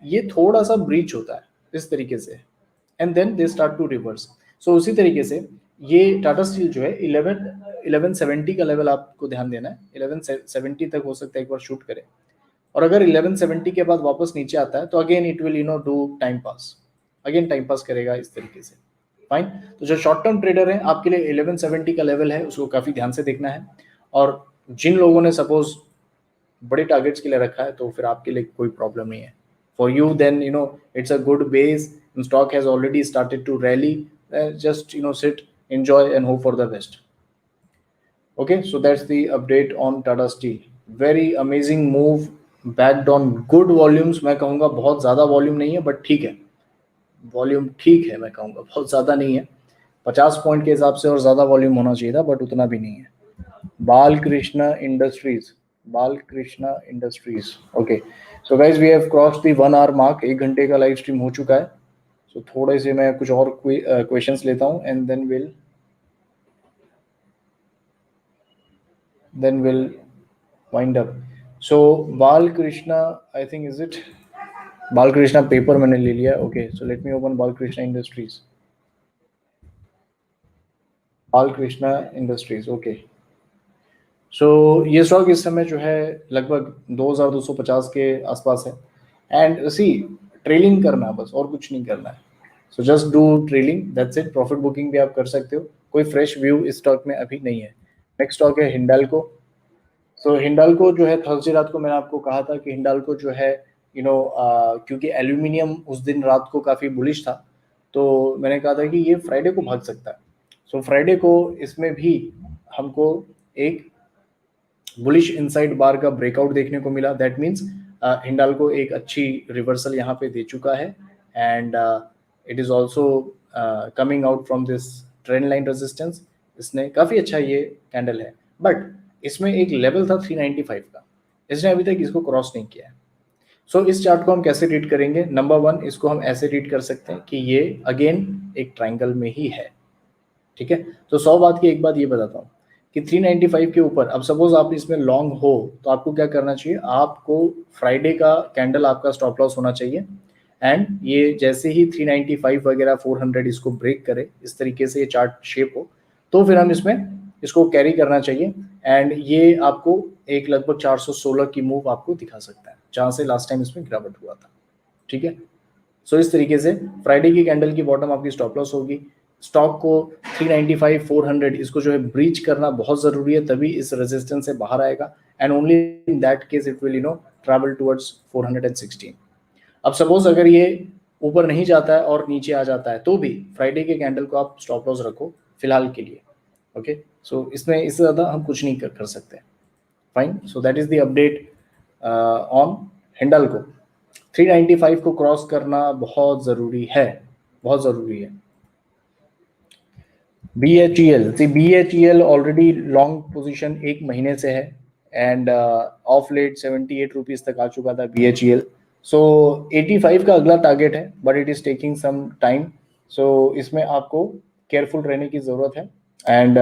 ये थोड़ा सा ब्रीच होता है इस तरीके से, and then they start to reverse. So उसी तरीके से ये टाटा स्टील जो है 1170 का लेवल आपको ध्यान देना है। 1170 तक हो सकता है एक बार शूट करे, और अगर 1170 के बाद वापस नीचे आता है तो again it will do time pass, again time pass करेगा इस तरीके से। फाइन, तो जो शॉर्ट टर्म ट्रेडर है आपके लिए 1170 का लेवल है, उसको काफी ध्यान से देखना है, और जिन लोगों ने सपोज बड़े टारगेट्स के लिए रखा है तो फिर आपके लिए कोई प्रॉब्लम नहीं है. For you then it's a good base. Stock has already started to rally. Just sit, enjoy and hope for the best. Okay, so that's the update on Tata Steel. Very amazing move, backed on good volumes. मैं कहूँगा बहुत ज़्यादा volume नहीं है but ठीक है, volume ठीक है. मैं कहूँगा बहुत ज़्यादा नहीं है, 50 पॉइंट के हिसाब से और ज़्यादा वॉल्यूम होना चाहिए था बट उतना भी नहीं है. Balkrishna industries, Balkrishna industries. Okay, so guys we have crossed the 1 hour mark. 1 घंटे का लाइव स्ट्रीम हो चुका है. सो थोड़े से मैं कुछ और क्वेश्चंस लेता हूँ and then we'll wind up. So Balkrishna, I think, is it Balkrishna paper मैंने ले लिया. Okay, so let me open Balkrishna Industries. Balkrishna Industries. Okay. So ये स्टॉक इस समय जो है लगभग 2250 के आसपास है. एंड सी, ट्रेलिंग करना बस, और कुछ नहीं करना है. So just do trailing, that's it. Profit booking भी आप कर सकते हो. कोई फ्रेश व्यू इस स्टॉक में अभी नहीं है. नेक्स्ट स्टॉक है हिंडाल्को. सो हिंडाल्को जो है, थर्सडे रात को मैंने आपको कहा था कि हिंडाल्को जो है क्योंकि एल्यूमिनियम उस दिन रात को काफ़ी बुलिश था, तो मैंने कहा था कि ये फ्राइडे को भाग सकता है. सो फ्राइडे को इसमें भी हमको एक बुलिश इनसाइड बार का ब्रेकआउट देखने को मिला. दैट मीन्स हिंडाल्को एक अच्छी रिवर्सल यहाँ पे दे चुका है. And it is also coming out from this trend line resistance. इसने काफ़ी अच्छा ये कैंडल है, बट इसमें एक लेवल था 395 का, इसने अभी तक इसको क्रॉस नहीं किया है. सो इस चार्ट को हम कैसे रीड करेंगे? नंबर 1, इसको हम ऐसे रीड कर सकते हैं कि ये अगेन एक ट्राइंगल में ही है. ठीक है, तो 100 बात की एक बात ये बताता हूँ कि 395 के ऊपर, अब सपोज आप इसमें लॉन्ग हो तो आपको क्या करना चाहिए? आपको फ्राइडे का कैंडल आपका स्टॉप लॉस होना चाहिए. एंड ये जैसे ही 395 वगैरह 400 इसको ब्रेक करे, इस तरीके से ये चार्ट शेप हो, तो फिर हम इसको कैरी करना चाहिए. एंड ये आपको एक लगभग 416 की मूव आपको दिखा सकता है, जहां से लास्ट टाइम इसमें गिरावट हुआ था. ठीक है, सो इस तरीके से फ्राइडे की कैंडल की बॉटम आपकी स्टॉप लॉस होगी. स्टॉक को 395 400 इसको जो है ब्रीच करना बहुत जरूरी है, तभी इस रेजिस्टेंस से बाहर आएगा. And only in that case it will travel towards 416. अब सपोज अगर ये ऊपर नहीं जाता है और नीचे आ जाता है, तो भी फ्राइडे के कैंडल को आप स्टॉप लॉस रखो फिलहाल के लिए. ओके, सो इसमें इससे ज़्यादा हम कुछ नहीं कर सकते. Fine, so that is the update on Hindalco. 395 को क्रॉस करना बहुत ज़रूरी है, बहुत ज़रूरी है. BHEL ऑलरेडी लॉन्ग पोजीशन 1 महीने से है. एंड ऑफ लेट 78 रुपीज़ तक आ चुका था BHEL. सो 85 का अगला टारगेट है, but it is taking some time. So इसमें आपको केयरफुल रहने की ज़रूरत है. एंड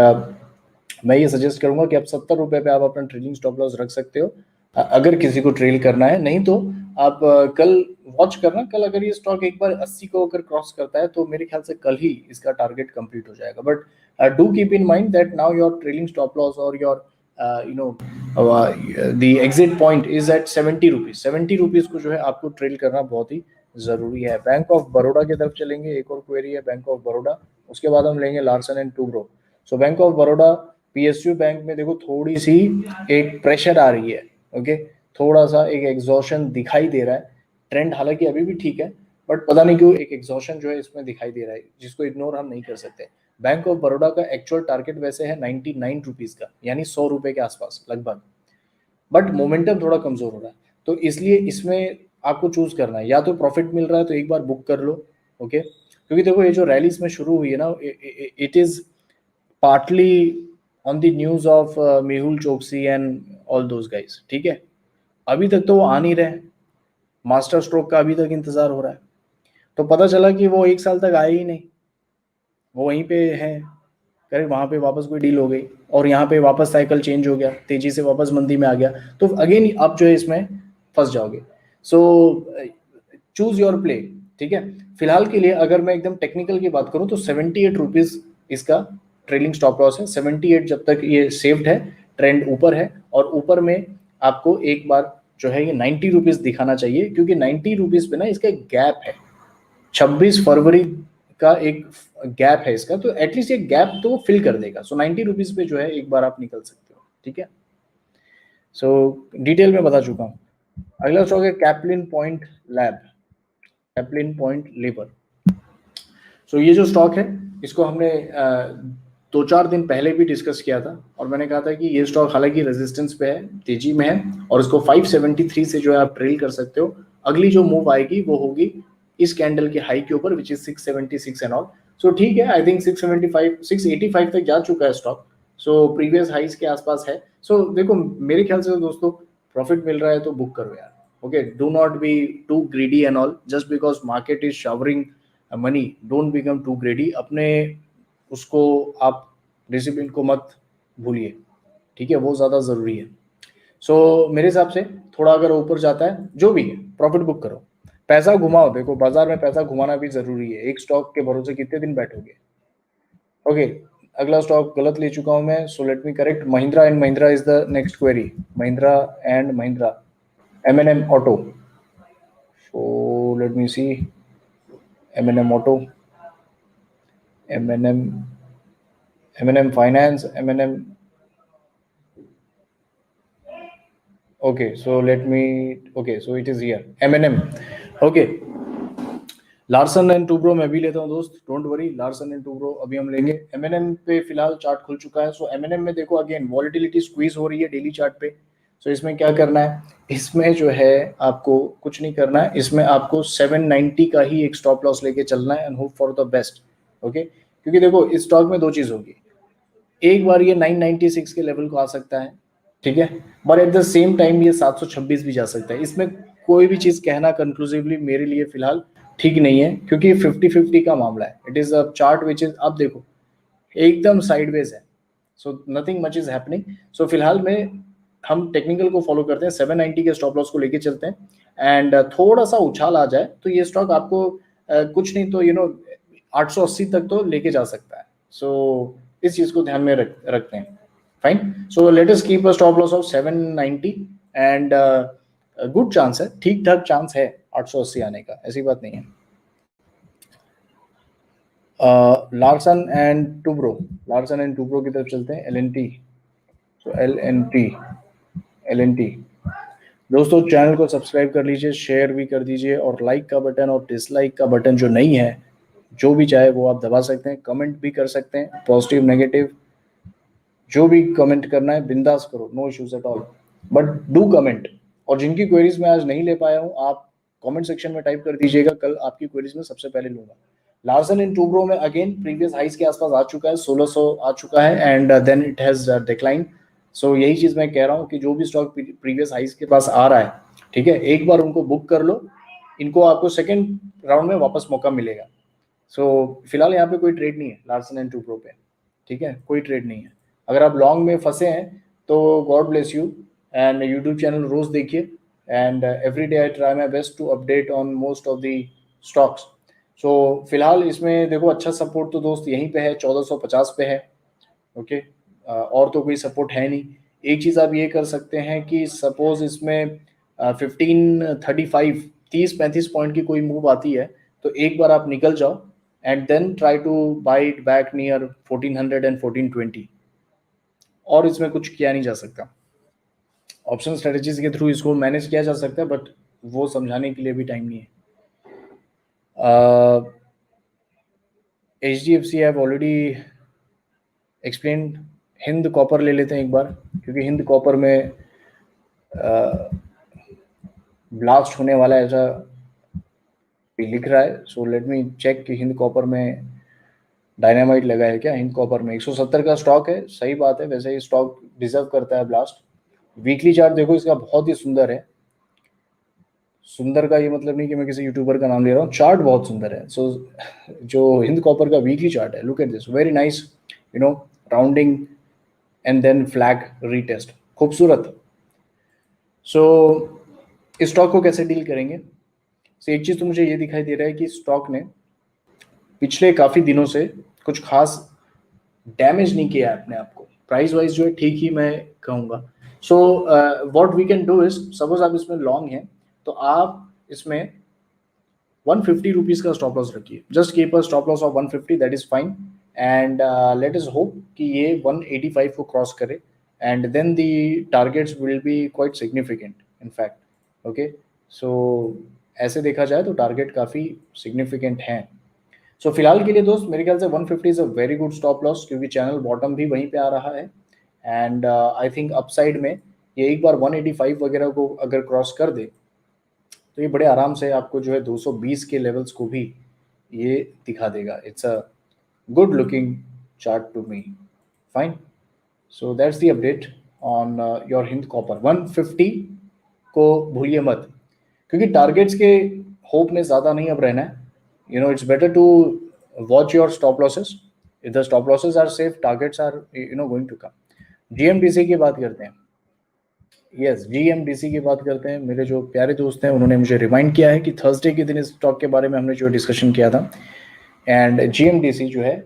मैं ये सजेस्ट करूंगा कि आप 70 रुपये पे आप अपना ट्रेडिंग स्टॉप लॉस रख सकते हो, अगर किसी को ट्रेल करना है. नहीं तो आप कल वॉच करना. कल अगर ये स्टॉक एक बार 80 को अगर क्रॉस करता है तो मेरे ख्याल से कल ही इसका टारगेट कंप्लीट हो जाएगा. But do keep in mind that now your trailing stop loss or your the exit point is at 70 rupees. 70 rupees को जो है आपको ट्रेल करना बहुत ही ज़रूरी है. बैंक ऑफ बड़ौदा की तरफ चलेंगे. एक और क्वेरी है बैंक ऑफ बड़ौदा, उसके बाद हम लेंगे Larsen and Toubro. So bank of Baroda, PSU bank में देखो थोड़ी सी एक प्रेशर आ रही है. ओके, थोड़ा सा एक एग्जॉशन दिखाई दे रहा है. ट्रेंड हालांकि अभी भी ठीक है, बट पता नहीं क्यों एक एग्जॉशन जो है इसमें दिखाई दे रहा है, जिसको इग्नोर हम नहीं कर सकते. बैंक ऑफ बड़ौदा का एक्चुअल टारगेट वैसे है 99 रुपीज़ का, यानी 100 रुपये के आसपास लगभग. बट मोमेंटम थोड़ा कमजोर हो रहा है, तो इसलिए इसमें आपको चूज करना है. या तो प्रॉफिट मिल रहा है तो एक बार बुक कर लो. ओके, क्योंकि देखो ये जो रैली इसमें शुरू हुई है ना, it is partly on the news of Mehul Choksi and all those guys. ठीक है, अभी तक तो वो आ नहीं रहे. मास्टर स्ट्रोक का अभी तक इंतजार हो रहा है. तो पता चला कि वो 1 साल तक आए ही नहीं, वो वहीं पे है. करे वहां पे वापस कोई डील हो गई और यहाँ पे वापस साइकिल चेंज हो गया, तेजी से वापस मंदी में आ गया, तो अगेन आप जो है इसमें फंस जाओगे. So choose your play. ठीक है, फिलहाल के लिए अगर मैं एकदम टेक्निकल की बात करूं तो 78 रुपीज़ इसका ट्रेलिंग स्टॉप लॉस है. 78 जब तक ये सेफ्ड है, ट्रेंड ऊपर है, और ऊपर में आपको एक बार जो है ये 90 रुपीज़ दिखाना चाहिए, क्योंकि 90 रुपीज़ पे ना इसका एक गैप है. 26 फरवरी का एक गैप है इसका, तो एटलीस्ट ये गैप तो फिल कर देगा. सो 90 रुपीज़ पे जो है एक बार आप निकल सकते हो. ठीक है, सो डिटेल में बता चुका हूँ। अगला स्टॉक है Caplin Point lab, Caplin Point labour. So ये जो स्टॉक है इसको हमने 2-4 दिन पहले भी डिस्कस किया था और मैंने कहा था कि ये स्टॉक हालांकि रेजिस्टेंस पे है, तेजी में है और इसको 573 से जो है आप ट्रेल कर सकते हो। अगली जो मूव आएगी वो होगी इस कैंडल के हाई के ऊपर विच इज 676 एंड ऑल। सो ठीक है, आई थिंक 675 685 तक जा चुका है स्टॉक। सो प्रीवियस हाइस के आसपास है। सो देखो मेरे ख्याल से दोस्तों प्रॉफिट मिल रहा है तो बुक करो यार। Okay, do not be too greedy and all just because market is showering money. Don't become too greedy, अपने उसको आप डिसिप्लिन को मत भूलिए, ठीक है, वो ज़्यादा ज़रूरी है। सो मेरे हिसाब से थोड़ा अगर ऊपर जाता है जो भी है प्रॉफिट बुक करो, पैसा घुमाओ। देखो बाजार में पैसा घुमाना भी ज़रूरी है, एक स्टॉक के भरोसे कितने दिन बैठोगे। ओके, अगला स्टॉक गलत ले चुका हूँ मैं, so let me correct. Mahindra and Mahindra is the next query. Mahindra and Mahindra, M&M auto. So let me see, M&M auto, M&M Finance, M&M. Okay, so let me. Okay, so it is here. M&M. Okay. Larsen and Toubro मैं भी लेता हूँ दोस्त, don't worry. Larsen and Toubro अभी हम लेंगे। M&M पे फिलहाल चार्ट खुल चुका है। सो M&M में देखो अगेन वॉलिटिलिटी स्क्वीज हो रही है डेली चार्ट पे। सो इसमें क्या करना है, इसमें जो है आपको कुछ नहीं करना है, इसमें आपको 790 का ही एक स्टॉप लॉस लेके चलना है and hope for the best. Okay, क्योंकि देखो इस स्टॉक में दो चीज होगी, एक बार ये 996 के लेवल को आ सकता है, ठीक है, but at the same time ये 726 भी जा सकता है। इसमें कोई भी चीज कहना कंक्लूसिवली मेरे लिए फिलहाल ठीक नहीं है, क्योंकि 50-50 का मामला है। It is a chart which is, आप देखो एकदम साइडवेज है, so nothing much is happening. So फिलहाल में हम टेक्निकल को फॉलो करते हैं, 790 के स्टॉप लॉस को लेके चलते हैं एंड थोड़ा सा उछाल आ जाए तो ये स्टॉक आपको कुछ नहीं तो 880 तक तो लेके जा सकता है। सो इस चीज को ध्यान में रखते हैं। Fine, so let us keep a stop loss of 790 and good chance है, ठीक ठाक चांस है 880 आने का, ऐसी बात नहीं है। Larsen and Toubro, Larsen and Toubro की तरफ चलते हैं। LNT, सो LNT दोस्तों चैनल को सब्सक्राइब कर लीजिए, शेयर भी कर दीजिए और लाइक का बटन और डिसलाइक का बटन जो नहीं है, जो भी चाहे वो आप दबा सकते हैं। कमेंट भी कर सकते हैं, पॉजिटिव नेगेटिव जो भी कमेंट करना है बिंदास करो, no issues at all, but do comment. और जिनकी क्वेरीज मैं आज नहीं ले पाया हूँ आप कमेंट सेक्शन में टाइप कर दीजिएगा, कल आपकी क्वेरीज में सबसे पहले लूंगा। लार्सन इन टूब्रो में अगेन प्रीवियस हाइस के आसपास आ चुका है, 1600 आ चुका है and then it has decline. So यही चीज मैं कह रहा हूँ कि जो भी स्टॉक प्रीवियस हाइस के पास आ रहा है, ठीक है, एक बार उनको बुक कर लो, इनको आपको सेकेंड राउंड में वापस मौका मिलेगा। सो फिलहाल यहाँ पे कोई ट्रेड नहीं है लार्सन एंड टूब्रो पे, ठीक है, कोई ट्रेड नहीं है। अगर आप लॉन्ग में फंसे हैं तो God bless you and YouTube channel रोज देखिए and every day I try my best to update on most of the stocks. So फिलहाल इसमें देखो अच्छा सपोर्ट तो दोस्त यहीं पे है, 1450 पे है। ओके, और तो कोई सपोर्ट है नहीं। एक चीज़ आप ये कर सकते हैं कि सपोज इसमें 1535 30-35 पॉइंट की कोई मूव आती है तो एक बार आप निकल जाओ and then try to buy it back near 1400 and 1420, और इसमें कुछ किया नहीं जा सकता। ऑप्शन स्ट्रेटजीज के थ्रू इसको मैनेज किया जा सकता है, बट वो समझाने के लिए भी टाइम नहीं है। HDFC have already explain. Hind copper ले लेते हैं एक बार, क्योंकि हिंद कॉपर में ब्लास्ट होने वाला ऐसा भी लिख रहा है। सो लेट मी चेक कि हिंद कॉपर में डायनामाइट लगा है क्या। हिंद कॉपर में 170 का स्टॉक है, सही बात है, वैसे ही स्टॉक डिजर्व करता है ब्लास्ट। वीकली चार्ट देखो इसका बहुत ही सुंदर है। सुंदर का ये मतलब नहीं कि मैं किसी यूट्यूबर का नाम ले रहा हूँ, चार्ट बहुत सुंदर है। सो जो हिंद कॉपर का वीकली चार्ट है, look at this, very nice, rounding and then flag retest, खूबसूरत। सो इस स्टॉक को कैसे डील करेंगे। सो एक चीज़ तो मुझे ये दिखाई दे रहा है कि स्टॉक ने पिछले काफ़ी दिनों से कुछ खास डैमेज नहीं किया है अपने आप को। प्राइस वाइज जो है ठीक ही मैं कहूँगा। So what we can do is, suppose आप इसमें लॉन्ग हैं तो आप इसमें 150 रुपीज़ का स्टॉप लॉस रखिए। Just keep a stop loss of 150, that is fine and let us hope कि ये 185 को क्रॉस करे and then the targets will be quite significant in fact. Okay, so ऐसे देखा जाए तो टारगेट काफ़ी सिग्निफिकेंट हैं. सो फिलहाल के लिए दोस्त मेरे ख्याल से 150 is a very good stop loss, क्योंकि चैनल बॉटम भी वहीं पे आ रहा है. एंड आई थिंक अपसाइड में ये एक बार 185 वगैरह को अगर क्रॉस कर दे तो ये बड़े आराम से आपको जो है 220 के लेवल्स को भी ये दिखा देगा. It's a good looking chart to me. Fine. So that's the update on your Hind copper. 150 को भूलिए मत, क्योंकि टारगेट्स के होप में ज़्यादा नहीं अब रहना है. You know, it's better to watch your stop losses. If the stop losses are safe, targets are going to come. GMDC की बात करते हैं. यस, GMDC की बात करते हैं. मेरे जो प्यारे दोस्त हैं उन्होंने मुझे रिमाइंड किया है कि थर्सडे के दिन इस स्टॉक के बारे में हमने जो डिस्कशन किया था, एंड GMDC जो है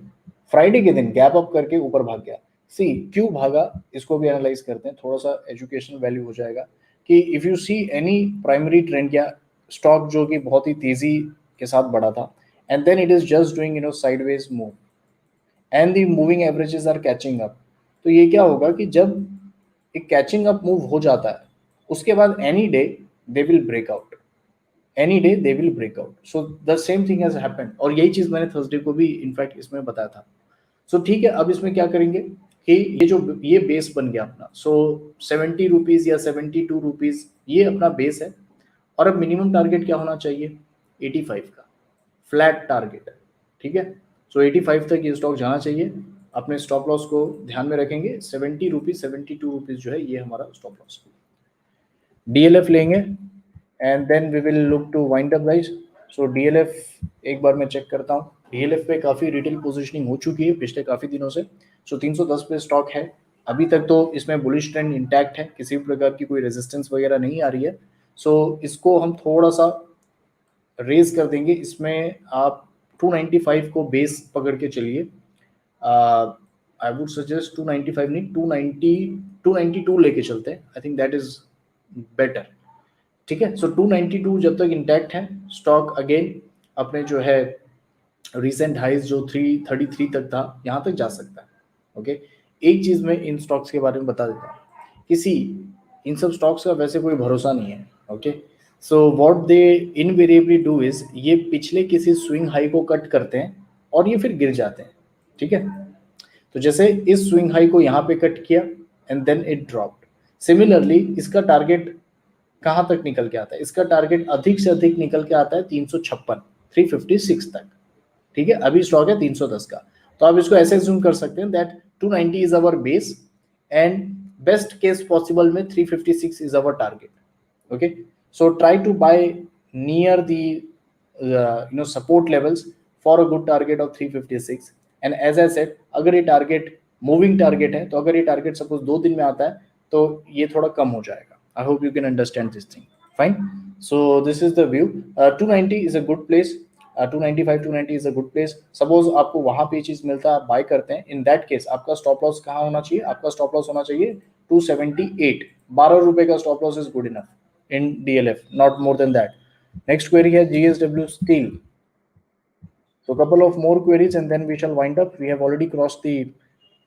फ्राइडे के दिन गैप अप करके ऊपर भाग गया. सी क्यों भागा, इसको भी एनालाइज करते हैं. थोड़ा सा एजुकेशनल वैल्यू हो जाएगा कि if you see any primary trend या स्टॉक जो कि बहुत ही तेज़ी के साथ बढ़ा था, and then it is just doing sideways move and the moving averages are catching up. तो ये क्या होगा कि जब एक कैचिंग अप मूव हो जाता है उसके बाद any day they will break out, any day they will break out. So the same thing has happened, और यही चीज़ मैंने थर्सडे को भी इनफैक्ट इसमें बताया था. सो ठीक है, अब इसमें क्या करेंगे कि ये बेस बन गया अपना. सो 70 रुपीज़ या 72 रुपीज़ ये अपना बेस है, और अब मिनिमम टारगेट क्या होना चाहिए, 85 का फ्लैट टारगेट. ठीक है, सो 85 तक ये स्टॉक जाना चाहिए. अपने स्टॉप लॉस को ध्यान में रखेंगे. 70 रुपीज़ 72 रुपीज़ जो है ये हमारा स्टॉप लॉस. DLF लेंगे and then we will look to wind up guys. So DLF एक बार मैं चेक करता हूँ. DLF पे काफ़ी रिटेल पोजीशनिंग हो चुकी है पिछले काफ़ी दिनों से. सो 310 पे स्टॉक है अभी तक. तो इसमें बुलिश ट्रेंड इंटैक्ट है, किसी भी प्रकार की कोई रेजिस्टेंस वगैरह नहीं आ रही है. सो इसको हम थोड़ा सा रेज कर देंगे. इसमें आप 295 को बेस पकड़ के चलिए. आई वुड सजेस्ट 295 नहीं, 292 लेके चलते हैं. I think that is better. ठीक है, सो 292 जब तक इंटैक्ट है, स्टॉक अगेन अपने जो है रिसेंट हाइज जो 333 तक था यहाँ तक जा सकता है. ओके, एक चीज़ मैं इन स्टॉक्स के बारे में बता देता हूँ, किसी इन सब स्टॉक्स का वैसे कोई भरोसा नहीं है. Okay, so what they invariably do is ये पिछले किसी स्विंग हाई को कट करते हैं और ये फिर गिर जाते हैं. ठीक है, तो जैसे इस स्विंग हाई को यहाँ पे कट किया and then it dropped. Similarly इसका टारगेट कहाँ तक निकल के आता है, इसका टारगेट अधिक से अधिक निकल के आता है 356 356 तक. ठीक है, अभी स्टॉक है 310 का. तो आप इसको ऐसे अज्यूम कर सकते हैं that 290 is our base and best case possible में 356 is our target. Okay, so try to buy near the support levels for a good target of 356. and as I said, अगर ये टारगेट मूविंग टारगेट है तो अगर ये target suppose 2 दिन में आता है तो ये थोड़ा कम हो जाएगा. आई hope you can understand this thing. Fine, so this is the view. 290 is a good place. 295 290 is a good place. Suppose आपको वहां पे चीज मिलता है, आप बाय करते हैं, इन दैट केस आपका स्टॉप लॉस कहाँ होना चाहिए, आपका स्टॉप लॉस होना चाहिए 278. 12 रुपए का stop loss is good enough in DLF, not more than that. Next query है GSW Steel. So couple of more queries and then we shall wind up. We have already crossed the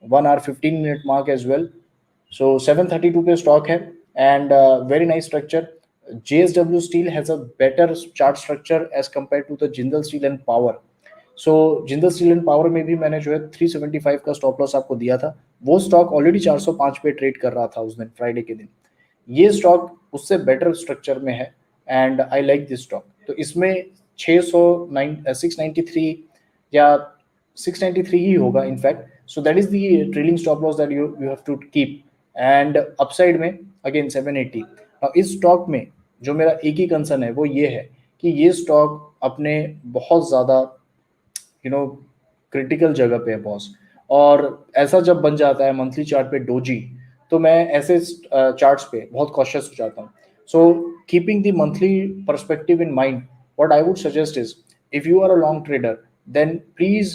1 hour 15 minute mark as well. So 732 पे stock है and very nice structure. JSW Steel has a better chart structure as compared to the Jindal Steel and Power. So Jindal Steel and Power में भी मैंने जो है 375 का stop loss आपको दिया था. वो स्टॉक ऑलरेडी 405 पे ट्रेड कर रहा था उस दिन फ्राइडे के दिन. ये स्टॉक उससे बेटर स्ट्रक्चर में है and I like this stock. तो इसमें 693 या 693 ही होगा in fact. So that is the trailing stop loss that you have to keep. And upside में अगेन 780. इस स्टॉक में जो मेरा एक ही कंसर्न है वो ये है कि ये स्टॉक अपने बहुत ज़्यादा क्रिटिकल जगह पे है बॉस. और ऐसा जब बन जाता है मंथली चार्ट पे डोजी, तो मैं ऐसे चार्ट्स पे बहुत कॉशियस हो जाता हूँ. So keeping the monthly perspective in mind, what I would suggest is if you are a long trader then please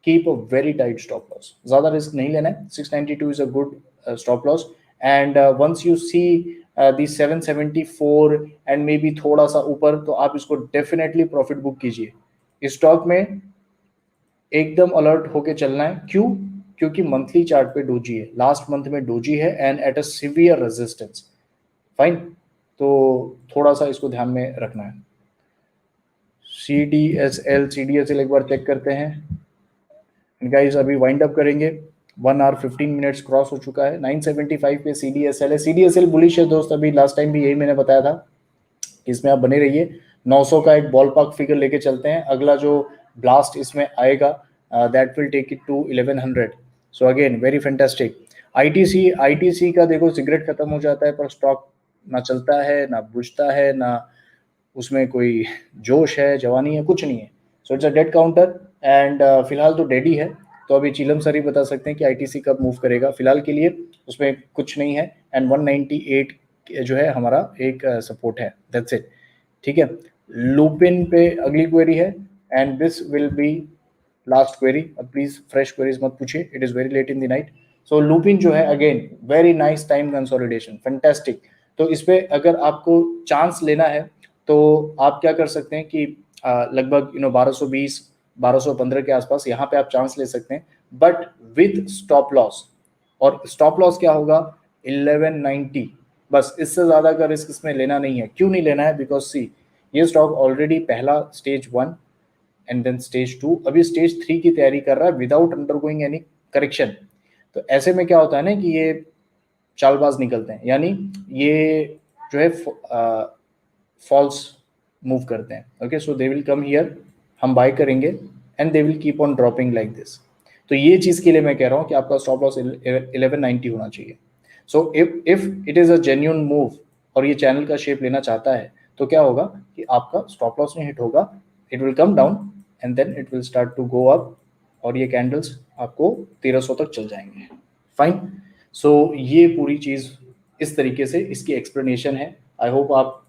keep a very tight stop loss. ज़्यादा रिस्क नहीं लेना है. 692 is a good stop loss and once you see the 774 and may be थोड़ा सा ऊपर, तो आप इसको डेफिनेटली प्रॉफिट बुक कीजिए. इस स्टॉक में एकदम अलर्ट होके चलना है. क्यों? क्योंकि मंथली चार्ट पे डोजी है, लास्ट मंथ में डोजी है and at a severe resistance. Fine, तो थोड़ा सा इसको ध्यान में रखना है। CDSL एक बार चेक करते हैं गाइस, अभी वाइंड अप करेंगे। 1 आवर 15 मिनट्स क्रॉस हो चुका है। 975 पे CDSL है। CDSL बुलिश है दोस्त, अभी लास्ट टाइम भी यही मैंने बताया था, इसमें आप बने रहिए। 900 का एक बॉल पार्क फिगर लेके चलते हैं। अगला जो ब्लास्ट इसमें आएगा that will take it to 1100। So again very fantastic. ITC का देखो सिगरेट खत्म हो जाता है पर स्टॉक ना चलता है ना बुझता है, ना उसमें कोई जोश है, जवानी है, कुछ नहीं है। So it's a dead counter and फिलहाल तो डेड ही है। तो अभी चिलम सर ही बता सकते हैं कि आईटीसी कब मूव करेगा। फिलहाल के लिए उसमें कुछ नहीं है एंड 198 जो है हमारा एक सपोर्ट है, दैट्स इट। ठीक है, लूपिन पे अगली क्वेरी है and this will be last query. अब प्लीज फ्रेश क्वेरीज मत पूछिए, it is very late in the night. So Lupin जो है again very nice time consolidation, fantastic. तो इस पे अगर आपको चांस लेना है तो आप क्या कर सकते हैं कि लगभग 1220 1215 के आसपास यहाँ पे आप चांस ले सकते हैं, बट विद स्टॉप लॉस। और स्टॉप लॉस क्या होगा? 1190। बस, इससे ज्यादा का रिस्क इसमें लेना नहीं है। क्यों नहीं लेना है? बिकॉज सी, ये स्टॉक ऑलरेडी पहला स्टेज 1 एंड देन स्टेज 2, अभी स्टेज 3 की तैयारी कर रहा है विदाउट अंडरगोइंग एनी करेक्शन। तो ऐसे में क्या होता है ना कि ये चालबाज निकलते हैं, यानी ये जो है फॉल्स मूव करते हैं। Okay, so they will come here, हम बाय करेंगे and they will keep on dropping like this. तो ये चीज के लिए मैं कह रहा हूं कि आपका स्टॉप लॉस 1190 होना चाहिए। So if it is a genuine move और ये चैनल का शेप लेना चाहता है तो क्या होगा कि आपका स्टॉप लॉस नहीं हिट होगा, it will come down and then it will start to go up और ये कैंडल्स आपको 1300 तक चल जाएंगे। फाइन, सो ये पूरी चीज इस तरीके से इसकी एक्सप्लेनेशन है। आई होप आप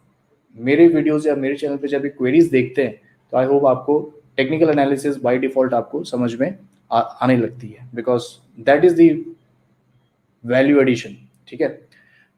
मेरे वीडियोस या मेरे चैनल पे जब भी क्वेरीज देखते हैं तो आई होप आपको टेक्निकल एनालिसिस बाय डिफॉल्ट आपको समझ में आने लगती है, because that is the value addition. ठीक है,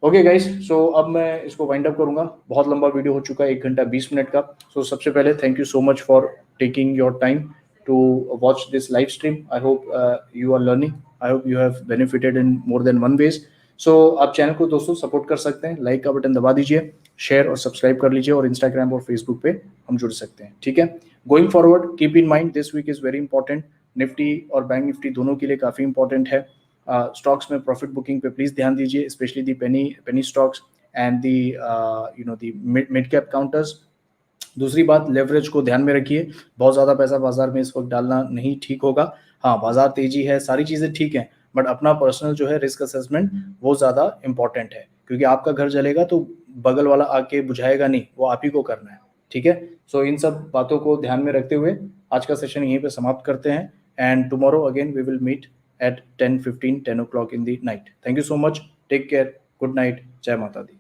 ओके गाइस, सो अब मैं इसको वाइंड अप करूंगा। बहुत लंबा वीडियो हो चुका है, 1 घंटा 20 मिनट का। सो सबसे पहले thank you so much for taking your time to watch this live stream. I hope you are learning, I hope you have benefited in more than one ways. So आप channel को दोस्तों support कर सकते हैं, like का button दबा दीजिए, share और सब्सक्राइब कर लीजिए, और इंस्टाग्राम और फेसबुक पे हम जुड़ सकते हैं। ठीक है, going forward keep in mind this week is very important. Nifty और बैंक निफ्टी दोनों के लिए काफी इंपॉर्टेंट है। स्टॉक्स में प्रॉफिट बुकिंग पे प्लीज ध्यान दीजिए, specially the penny stocks and the the mid cap counters. दूसरी बात, लेवरेज को ध्यान में रखिए, बहुत ज़्यादा पैसा बाजार में इस वक्त डालना नहीं ठीक होगा। हाँ, बाजार तेजी है, सारी चीज़ें ठीक हैं, बट अपना पर्सनल जो है रिस्क असेसमेंट वो ज़्यादा इंपॉर्टेंट है, क्योंकि आपका घर जलेगा तो बगल वाला आके बुझाएगा नहीं, वो आप ही को करना है। ठीक है, सो इन सब बातों को ध्यान में रखते हुए आज का सेशन यहीं पे समाप्त करते हैं and tomorrow again we will meet at 10:15 10 o'clock in the night. Thank you so much, take care, good night, जय माता दी।